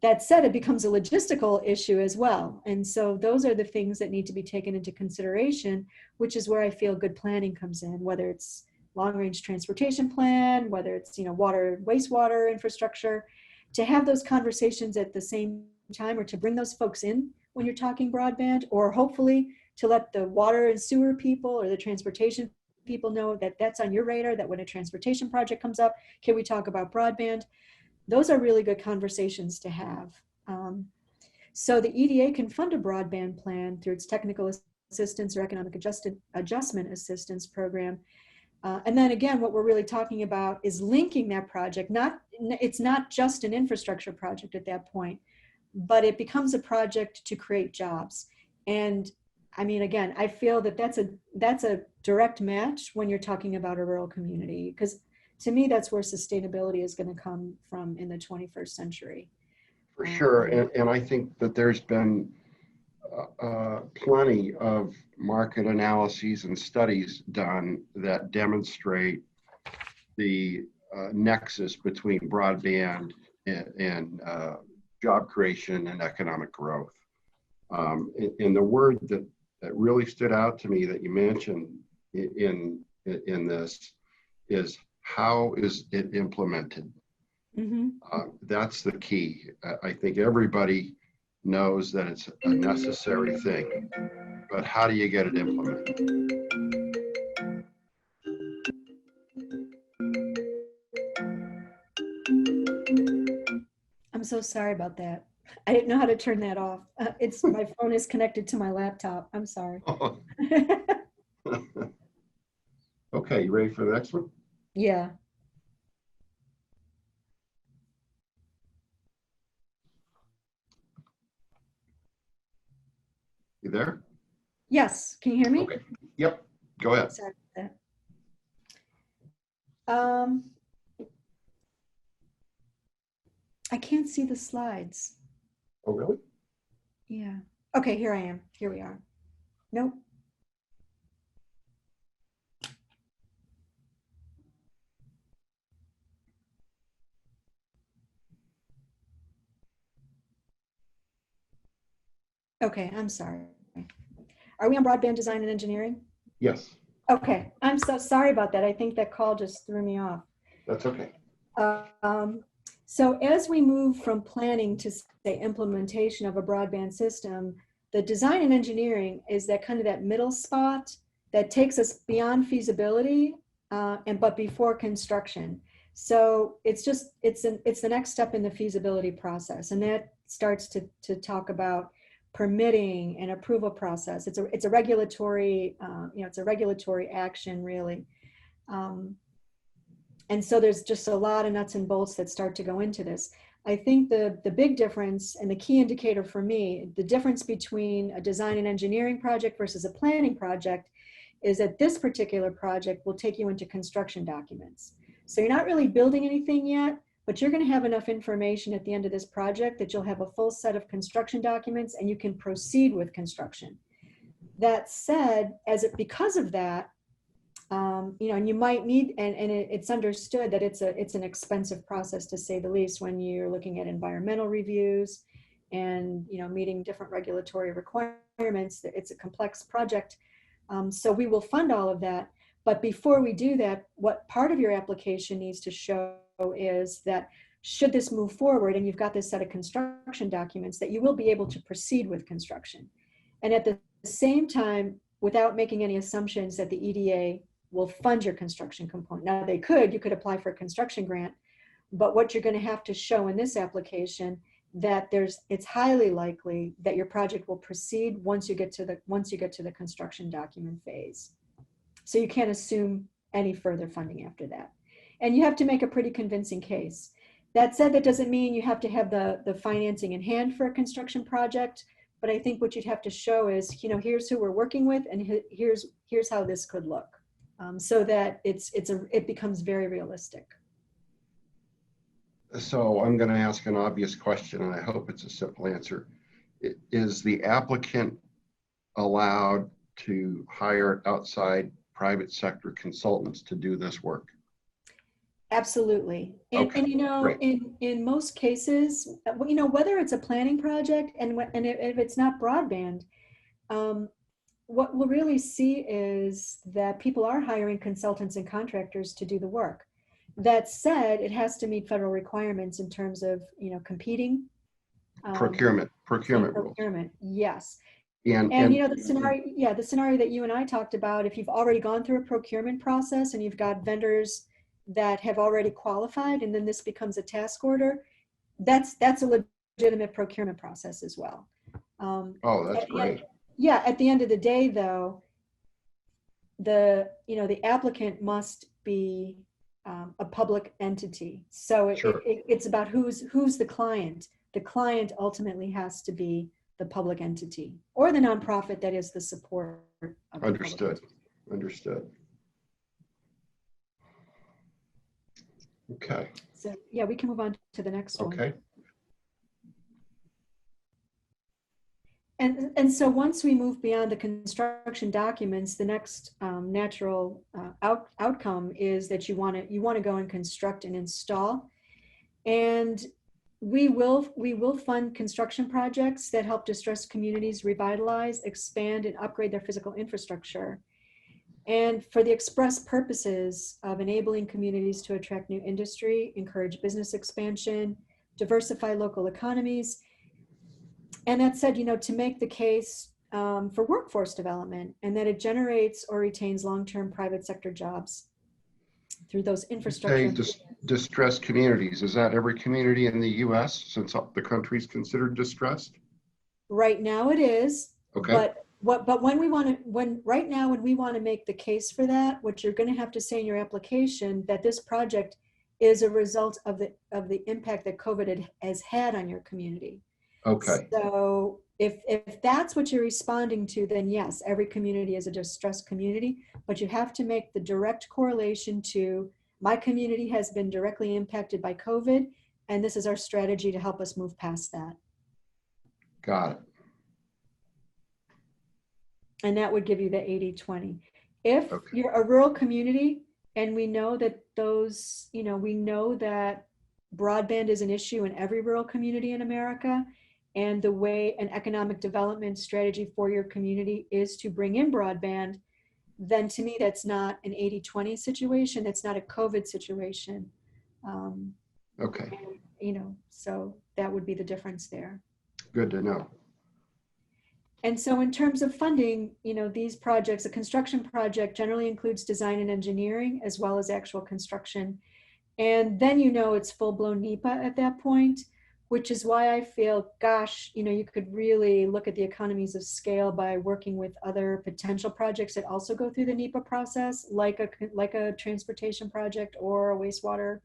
That said, it becomes a logistical issue as well. And so those are the things that need to be taken into consideration, which is where I feel good planning comes in, whether it's long range transportation plan, whether it's, you know, water, wastewater infrastructure, to have those conversations at the same time, or to bring those folks in when you're talking broadband, or hopefully to let the water and sewer people or the transportation people know that that's on your radar, that when a transportation project comes up, can we talk about broadband? Those are really good conversations to have. So the EDA can fund a broadband plan through its technical assistance or economic adjustment assistance program. And then again, what we're really talking about is linking that project. It's not just an infrastructure project at that point, but it becomes a project to create jobs. And I mean, again, I feel that that's a direct match when you're talking about a rural community, because to me, that's where sustainability is going to come from in the 21st century. For sure. And I think that there's been plenty of market analyses and studies done that demonstrate the nexus between broadband and job creation and economic growth. And the word that really stood out to me that you mentioned in this is, how is it implemented? Mm-hmm. That's the key. I think everybody knows that it's a necessary thing, but how do you get it implemented? I'm so sorry about that. I didn't know how to turn that off. My phone is connected to my laptop. I'm sorry. Okay, you ready for the next one? Yeah. You there? Yes. Can you hear me? Okay. Yep. Go ahead. Sorry about that. I can't see the slides. Oh, really? Yeah. Okay, here I am. Here we are. Nope. Okay, I'm sorry. Are we on broadband design and engineering? Yes. Okay, I'm so sorry about that. I think that call just threw me off. That's okay. So as we move from planning to, say, implementation of a broadband system, the design and engineering is that kind of that middle spot that takes us beyond feasibility but before construction. So it's the next step in the feasibility process, and that starts to talk about permitting and approval process. It's a regulatory it's a regulatory action, really. And so there's just a lot of nuts and bolts that start to go into this. I think the big difference and the key indicator for me, the difference between a design and engineering project versus a planning project, is that this particular project will take you into construction documents. So you're not really building anything yet, but you're going to have enough information at the end of this project that you'll have a full set of construction documents and you can proceed with construction. That said, because of that, and you might need, and it's understood that it's an expensive process, to say the least, when you're looking at environmental reviews and meeting different regulatory requirements. It's a complex project, so we will fund all of that. But before we do that, what part of your application needs to show is that should this move forward and you've got this set of construction documents, that you will be able to proceed with construction. And at the same time, without making any assumptions that the EDA will fund your construction component. Now you could apply for a construction grant, but what you're going to have to show in this application, that it's highly likely that your project will proceed once you get to the construction document phase. So you can't assume any further funding after that. And you have to make a pretty convincing case. That said, that doesn't mean you have to have the financing in hand for a construction project, But I think what you'd have to show is, here's who we're working with, and here's how this could look, so that it becomes very realistic. So I'm going to ask an obvious question, and I hope it's a simple answer. Is the applicant allowed to hire outside private sector consultants to do this work? Absolutely. And, Okay, great. in most cases, whether it's a planning project and if it's not broadband, what we'll really see is that people are hiring consultants and contractors to do the work. That said, it has to meet federal requirements in terms of, competing. Procurement rules. Yes. And the scenario that you and I talked about, if you've already gone through a procurement process and you've got vendors that have already qualified, and then this becomes a task order, that's a legitimate procurement process as well. oh, that's great. At the end of the day, though, the applicant must be a public entity. So Sure. it's about who's the client. The client ultimately has to be the public entity or the nonprofit that is the support of Understood. Understood. Okay. So yeah, we can move on to the next one. Okay. And so once we move beyond the construction documents, the next natural outcome is that you want to go and construct and install. And we will fund construction projects that help distressed communities revitalize, expand, and upgrade their physical infrastructure. And for the express purposes of enabling communities to attract new industry, encourage business expansion, diversify local economies. And that said, to make the case for workforce development, and that it generates or retains long-term private sector jobs through those infrastructure. Distressed communities, is that every community in the U.S. since the country's considered distressed? Right now it is. Okay. But when we want to make the case for that, what you're going to have to say in your application that this project is a result of the impact that COVID has had on your community. Okay. So if that's what you're responding to, then yes, every community is a distressed community, but you have to make the direct correlation to my community has been directly impacted by COVID, and this is our strategy to help us move past that. Got it. And that would give you the 80-20. If you're a rural community, and we know that we know that broadband is an issue in every rural community in America, and the way an economic development strategy for your community is to bring in broadband, then to me, that's not an 80-20 situation. That's not a COVID situation. Okay. So that would be the difference there. Good to know. And so in terms of funding, these projects, a construction project generally includes design and engineering as well as actual construction. And then it's full-blown NEPA at that point, which is why I feel, gosh, you could really look at the economies of scale by working with other potential projects that also go through the NEPA process, like a transportation project or a wastewater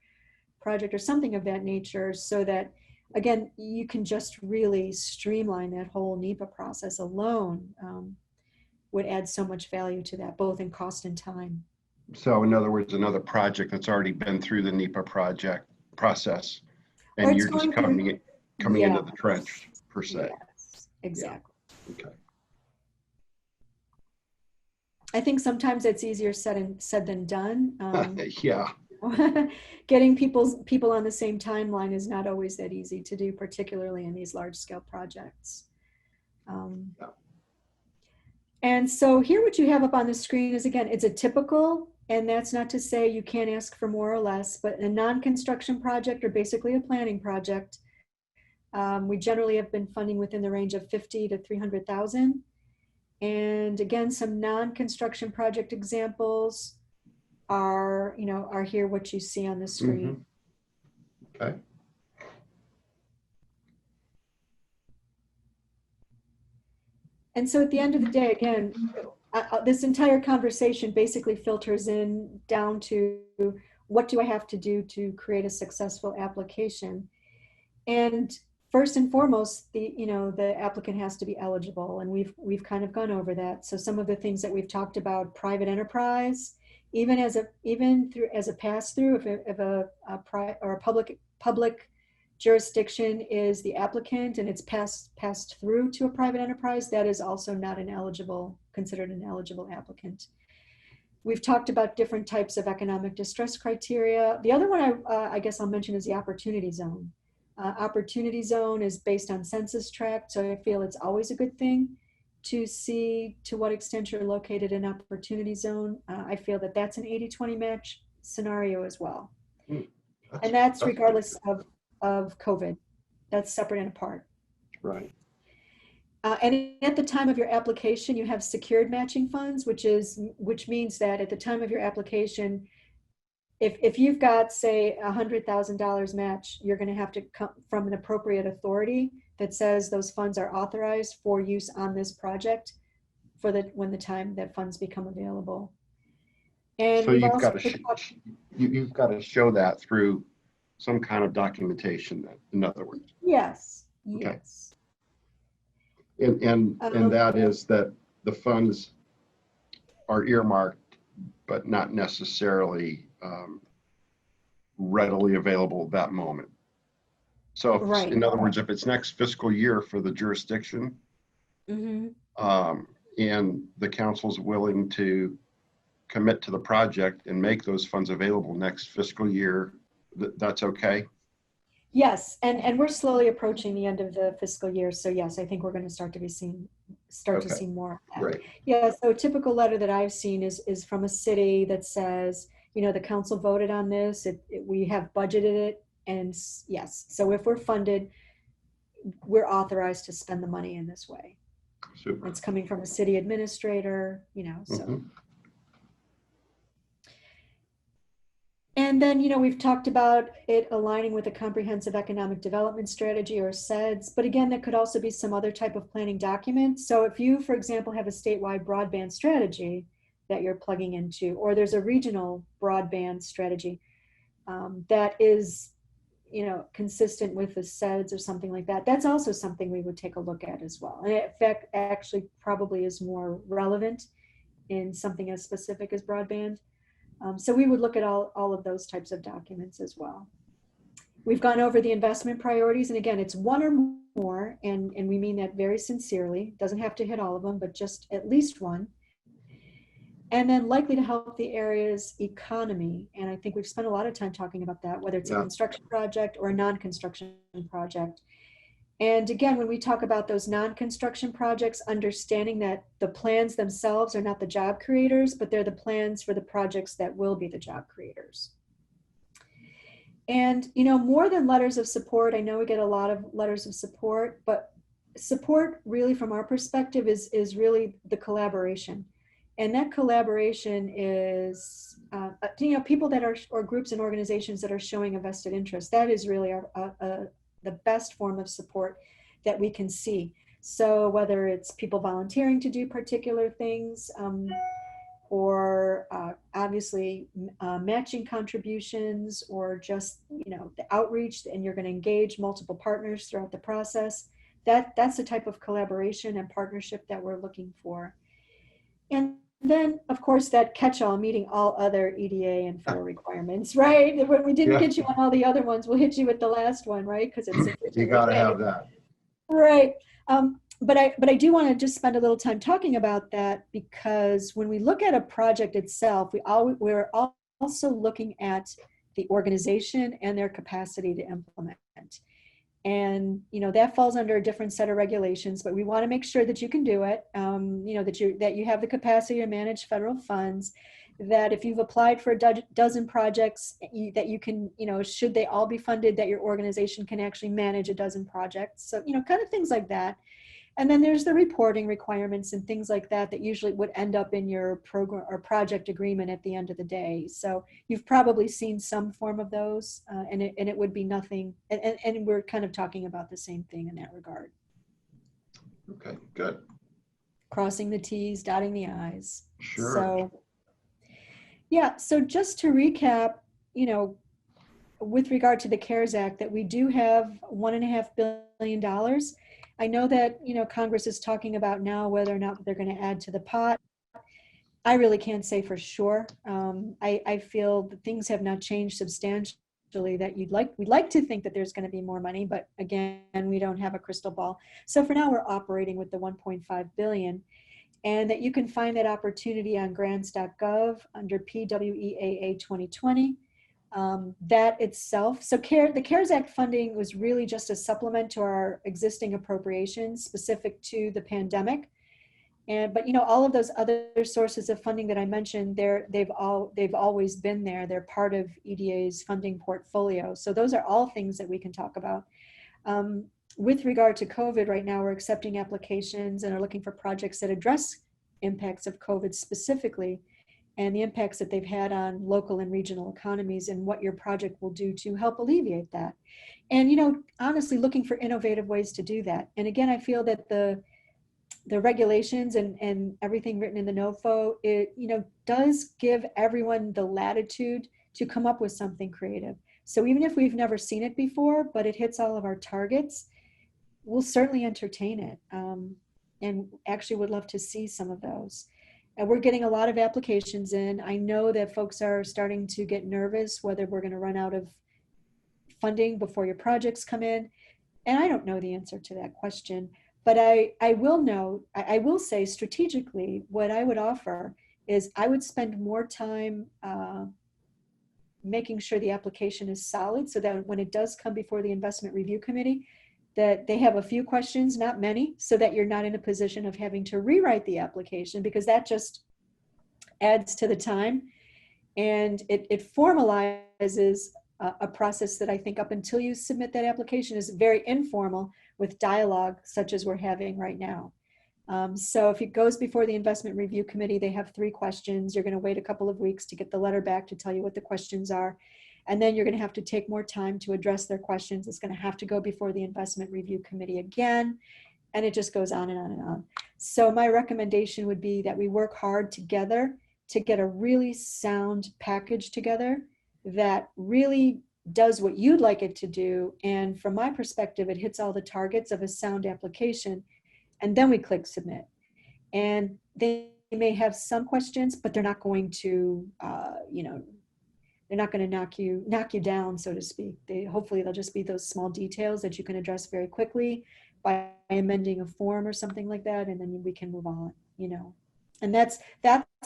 project or something of that nature, so that, again, you can just really streamline that whole NEPA process alone. Would add so much value to that, both in cost and time. So in other words, another project that's already been through the NEPA process, and you're just coming into the trench, per se. Yes, exactly. Yeah. Okay. I think sometimes it's easier said than done. Yeah. Getting people on the same timeline is not always that easy to do, particularly in these large scale projects. Yeah. And so here what you have up on the screen is, again, it's a typical, and that's not to say you can't ask for more or less, but a non-construction project or basically a planning project, we generally have been funding within the range of 50 to 300,000. And again, some non-construction project examples are here what you see on the screen. Mm-hmm. Okay. And so at the end of the day, again, this entire conversation basically filters in down to what do I have to do to create a successful application. And first and foremost, the applicant has to be eligible, and we've kind of gone over that. So some of the things that we've talked about, private enterprise, even as a pass through, if a public jurisdiction is the applicant and it's passed through to a private enterprise, that is also not considered an eligible applicant. We've talked about different types of economic distress criteria. The other one I guess I'll mention is the opportunity zone. Opportunity zone is based on census tract, so I feel it's always a good thing to see to what extent you're located in opportunity zone. I feel that that's an 80-20 match scenario as well. And that's regardless of COVID. That's separate and apart. Right. And at the time of your application, you have secured matching funds, which means that at the time of your application, if you've got, say, $100,000 match, you're going to have to come from an appropriate authority that says those funds are authorized for use on this project when the time that funds become available. And so you've got to show that through some kind of documentation, in other words. Yes. Okay. Yes. And that is that the funds are earmarked, but not necessarily readily available at that moment. So, Right. in other words, if it's next fiscal year for the jurisdiction, Mm-hmm. And the council's willing to commit to the project and make those funds available next fiscal year, that's okay? Yes, and we're slowly approaching the end of the fiscal year, so yes, I think we're going to start to see more of that. Great. Yeah, so a typical letter that I've seen is from a city that says, the council voted on this, we have budgeted it, and yes, so if we're funded, we're authorized to spend the money in this way. Super. It's coming from a city administrator, so. Mm-hmm. And then, we've talked about it aligning with a comprehensive economic development strategy, or CEDS, but again, that could also be some other type of planning document. So if you, for example, have a statewide broadband strategy that you're plugging into, or there's a regional broadband strategy that is, consistent with the CEDS or something like that, that's also something we would take a look at as well. And in fact, actually probably is more relevant in something as specific as broadband. So we would look at all of those types of documents as well. We've gone over the investment priorities, and again, it's one or more, and we mean that very sincerely. Doesn't have to hit all of them, but just at least one. And then likely to help the area's economy, and I think we've spent a lot of time talking about that, whether it's a construction project or a non-construction project. And again, when we talk about those non-construction projects, understanding that the plans themselves are not the job creators, but they're the plans for the projects that will be the job creators. And, more than letters of support, I know we get a lot of letters of support, but support really from our perspective is really the collaboration. And that collaboration is, people that are, or groups and organizations that are showing a vested interest. That is really the best form of support that we can see. So whether it's people volunteering to do particular things, or obviously matching contributions, or just the outreach, and you're going to engage multiple partners throughout the process. That's the type of collaboration and partnership that we're looking for. And then, of course, that catch-all, meeting all other EDA and FAR requirements, right? When we didn't get you on all the other ones, we'll hit you with the last one, right? Because it's you got to have that, right? But I do want to just spend a little time talking about that, because when we look at a project itself, we're also looking at the organization and their capacity to implement. And that falls under a different set of regulations, but we want to make sure that you can do it. That you have the capacity to manage federal funds. That if you've applied for a dozen projects, that you can, should they all be funded, that your organization can actually manage a dozen projects. So kind of things like that. And then there's the reporting requirements and things like that usually would end up in your program or project agreement at the end of the day. So you've probably seen some form of those, and it would be nothing. And we're kind of talking about the same thing in that regard. Okay, good. Crossing the T's, dotting the I's. Sure. So, yeah. So just to recap, with regard to the CARES Act, that we do have $1.5 billion. I know that, Congress is talking about now whether or not they're going to add to the pot. I really can't say for sure. I feel that things have not changed substantially, that we'd like to think that there's going to be more money, but again, we don't have a crystal ball. So for now, we're operating with the 1.5 billion, and that you can find that opportunity on grants.gov under PWEAA 2020. That itself, so the CARES Act funding was really just a supplement to our existing appropriations specific to the pandemic. But all of those other sources of funding that I mentioned, they've always been there. They're part of EDA's funding portfolio. So those are all things that we can talk about. With regard to COVID, right now we're accepting applications and are looking for projects that address impacts of COVID specifically, and the impacts that they've had on local and regional economies, and what your project will do to help alleviate that. And honestly, looking for innovative ways to do that. And again, I feel that the regulations and everything written in the NOFO, it does give everyone the latitude to come up with something creative. So even if we've never seen it before, but it hits all of our targets, we'll certainly entertain it, and actually would love to see some of those. And we're getting a lot of applications in. I know that folks are starting to get nervous whether we're going to run out of funding before your projects come in. And I don't know the answer to that question. But I will say strategically, what I would offer is I would spend more time making sure the application is solid, so that when it does come before the investment review committee, that they have a few questions, not many, so that you're not in a position of having to rewrite the application, because that just adds to the time. And it formalizes a process that I think up until you submit that application is very informal, with dialogue such as we're having right now. So if it goes before the investment review committee, they have 3 questions. You're going to wait a couple of weeks to get the letter back to tell you what the questions are. And then you're going to have to take more time to address their questions. It's going to have to go before the investment review committee again. And it just goes on and on and on. So my recommendation would be that we work hard together to get a really sound package together that really does what you'd like it to do. And from my perspective, it hits all the targets of a sound application. And then we click submit. And they may have some questions, but they're not going to, they're not going to knock you down, so to speak. Hopefully they'll just be those small details that you can address very quickly by amending a form or something like that, and then we can move on, And that's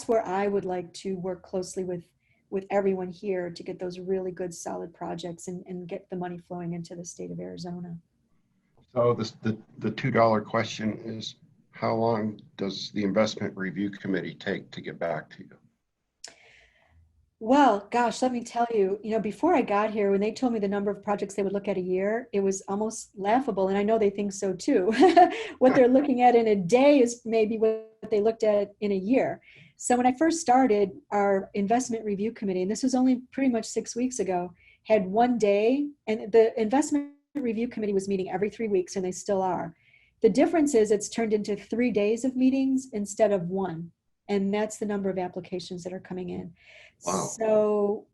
where I would like to work closely with everyone here to get those really good, solid projects and get the money flowing into the state of Arizona. So the $2 question is, how long does the investment review committee take to get back to you? Well, gosh, let me tell you, before I got here, when they told me the number of projects they would look at a year, it was almost laughable. And I know they think so too. What they're looking at in a day is maybe what they looked at in a year. So when I first started, our investment review committee, and this was only pretty much 6 weeks ago, had one day, and the investment review committee was meeting every 3 weeks, and they still are. The difference is it's turned into 3 days of meetings instead of 1. And that's the number of applications that are coming in. Wow. So,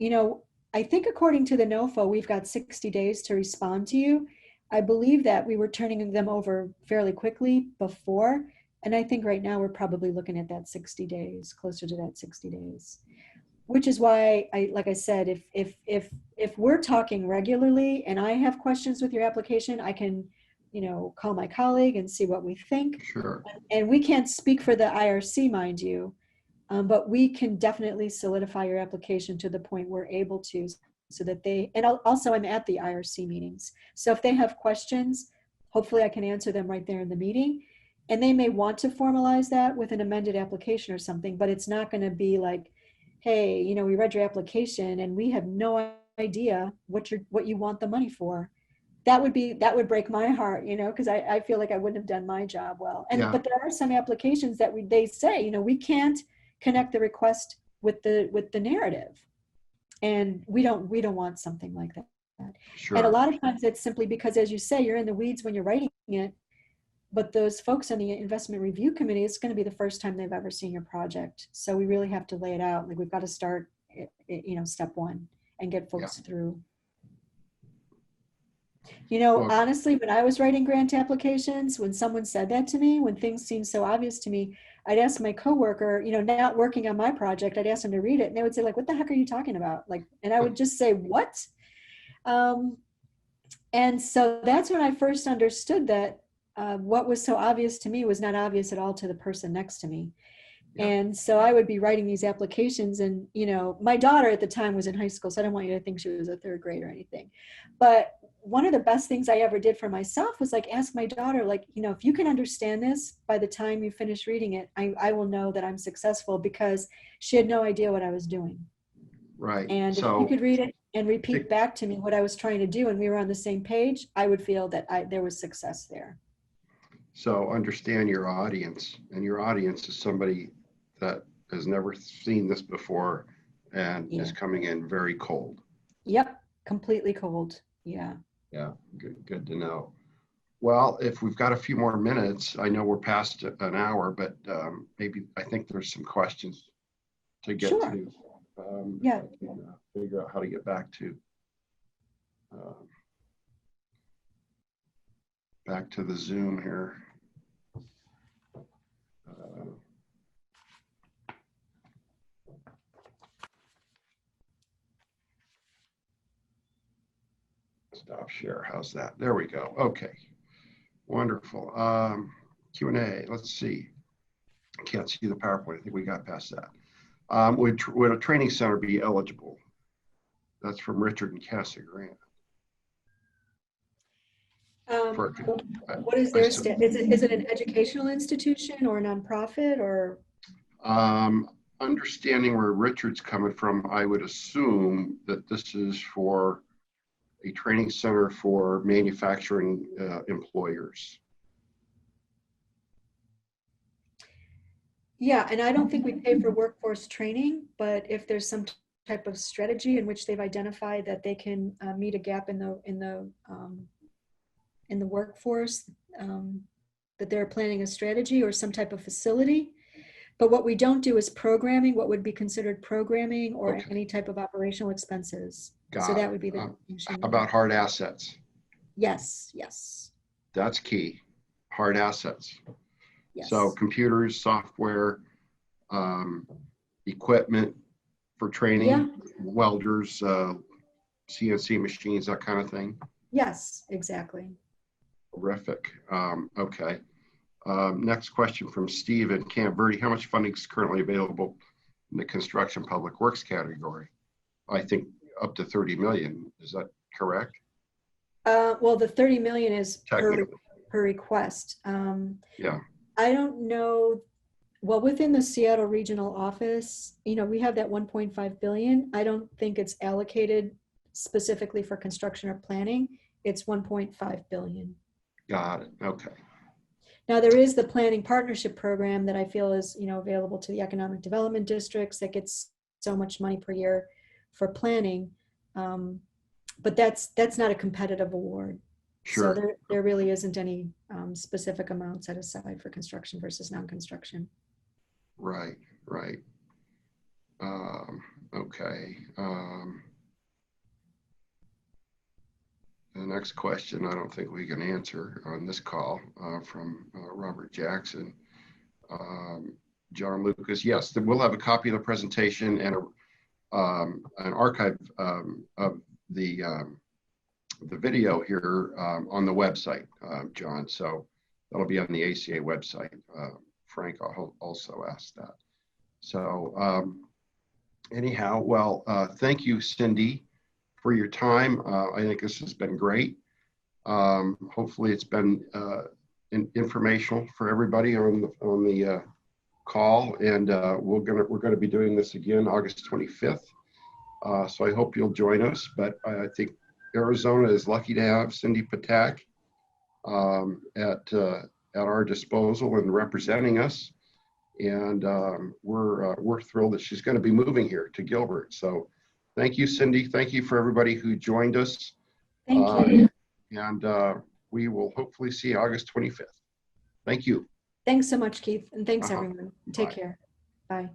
I think according to the NOFO, we've got 60 days to respond to you. I believe that we were turning them over fairly quickly before. And I think right now we're probably looking at that 60 days, closer to that 60 days, which is why like I said, if we're talking regularly and I have questions with your application, I can, call my colleague and see what we think. Sure. And we can't speak for the IRC, mind you, but we can definitely solidify your application to the point we're able to, so that and also I'm at the IRC meetings. So if they have questions, hopefully I can answer them right there in the meeting. And they may want to formalize that with an amended application or something, but it's not going to be like, hey, we read your application and we have no idea what you want the money for. That would break my heart, because I feel like I wouldn't have done my job well. And But there are some applications that they say, we can't connect the request with the narrative, and we don't want something like that. Sure. And a lot of times it's simply because, as you say, you're in the weeds when you're writing it. But those folks on the investment review committee, it's going to be the first time they've ever seen your project. So we really have to lay it out. Like, we've got to start, step 1 and get folks through. You know, Well, honestly, when I was writing grant applications, when someone said that to me, when things seemed so obvious to me, I'd ask my coworker, you know, not working on my project, I'd ask them to read it and they would say like, what the heck are you talking about? Like, and I would just say, what? Um, and so that's when I first understood that what was so obvious to me was not obvious at all to the person next to me. yeah, And so I would be writing these applications and, you know, my daughter at the time was in high school, so I don't want you to think she was a third grade or anything. But one of the best things I ever did for myself was like ask my daughter, like, you know, if you can understand this by the time you finish reading it, I will know that I'm successful, because she had no idea what I was doing. right. And if you So, could read it and repeat back to me what I was trying to do and we were on the same page, I would feel that there was success there. so understand your audience, and your audience is somebody that has never seen this before and Yeah. is coming in very cold. Yep. Completely cold. Yeah. Yeah, good to know. Well, if we've got a few more minutes, I know we're past an hour, but maybe I think there's some questions to get Sure. to. If Yeah. I can figure out how to get um, back to the Zoom here. Uh, Stop share. How's that? There we go. Okay, wonderful. Q&A. Let's see. Can't see the PowerPoint. I think we got past that. Would a training center be eligible? That's from Richard and Cassie Grant. For, What is their is it an educational institution or a nonprofit or? Understanding where Richard's coming from, I would assume that this is for a training center for manufacturing employers. Yeah, and I don't think we pay for workforce training, but if there's some type of strategy in which they've identified that they can meet a gap in the workforce, that they're planning a strategy or some type of facility. But what we don't do is programming, what would be considered programming or Okay, any type of operational expenses. So got that it. would be the How distinction there. about hard assets? Yes, yes, That's key. Hard assets. So yes. computers, software, um, equipment for Yeah, training, welders, CNC machines, that kind of thing. yes, exactly. Terrific. Okay. Next question from Steve in Camp Verde. How much funding is currently available in the construction public works category? I think up to 30 million. Is that correct? Well, the 30 million is Technically. per request. Yeah. I don't know. Well, within the Seattle regional office, you know, we have that 1.5 billion. I don't think it's allocated specifically for construction or planning. It's 1.5 billion. Got it. Okay. Now there is the planning partnership program that I feel is, you know, available to the economic development districts that gets so much money per year for planning. But that's not a competitive award. So Sure. there really isn't any specific amount set aside for construction versus non-construction. Right. Right. Okay. The next question, I don't think we can answer on this call from Robert Jackson. John Lucas, yes, we'll have a copy of the presentation and an archive of the video here on the website, John. So that'll be on the ACA website. Frank also asked that. So anyhow, well, thank you, Cindy, for your time. I think this has been great. Hopefully it's been informational for everybody on the call, and we're gonna be doing this again August 25th. So I hope you'll join us. But I think Arizona is lucky to have Cindy Patak at our disposal and representing us. And we're thrilled that she's going to be moving here to Gilbert. So thank you, Cindy. Thank you for everybody who joined us. Thank you. And we will hopefully see you August 25th. Thank you. Thanks so much, Keith. And thanks, Uh-huh. everyone. Take Bye. care. Bye.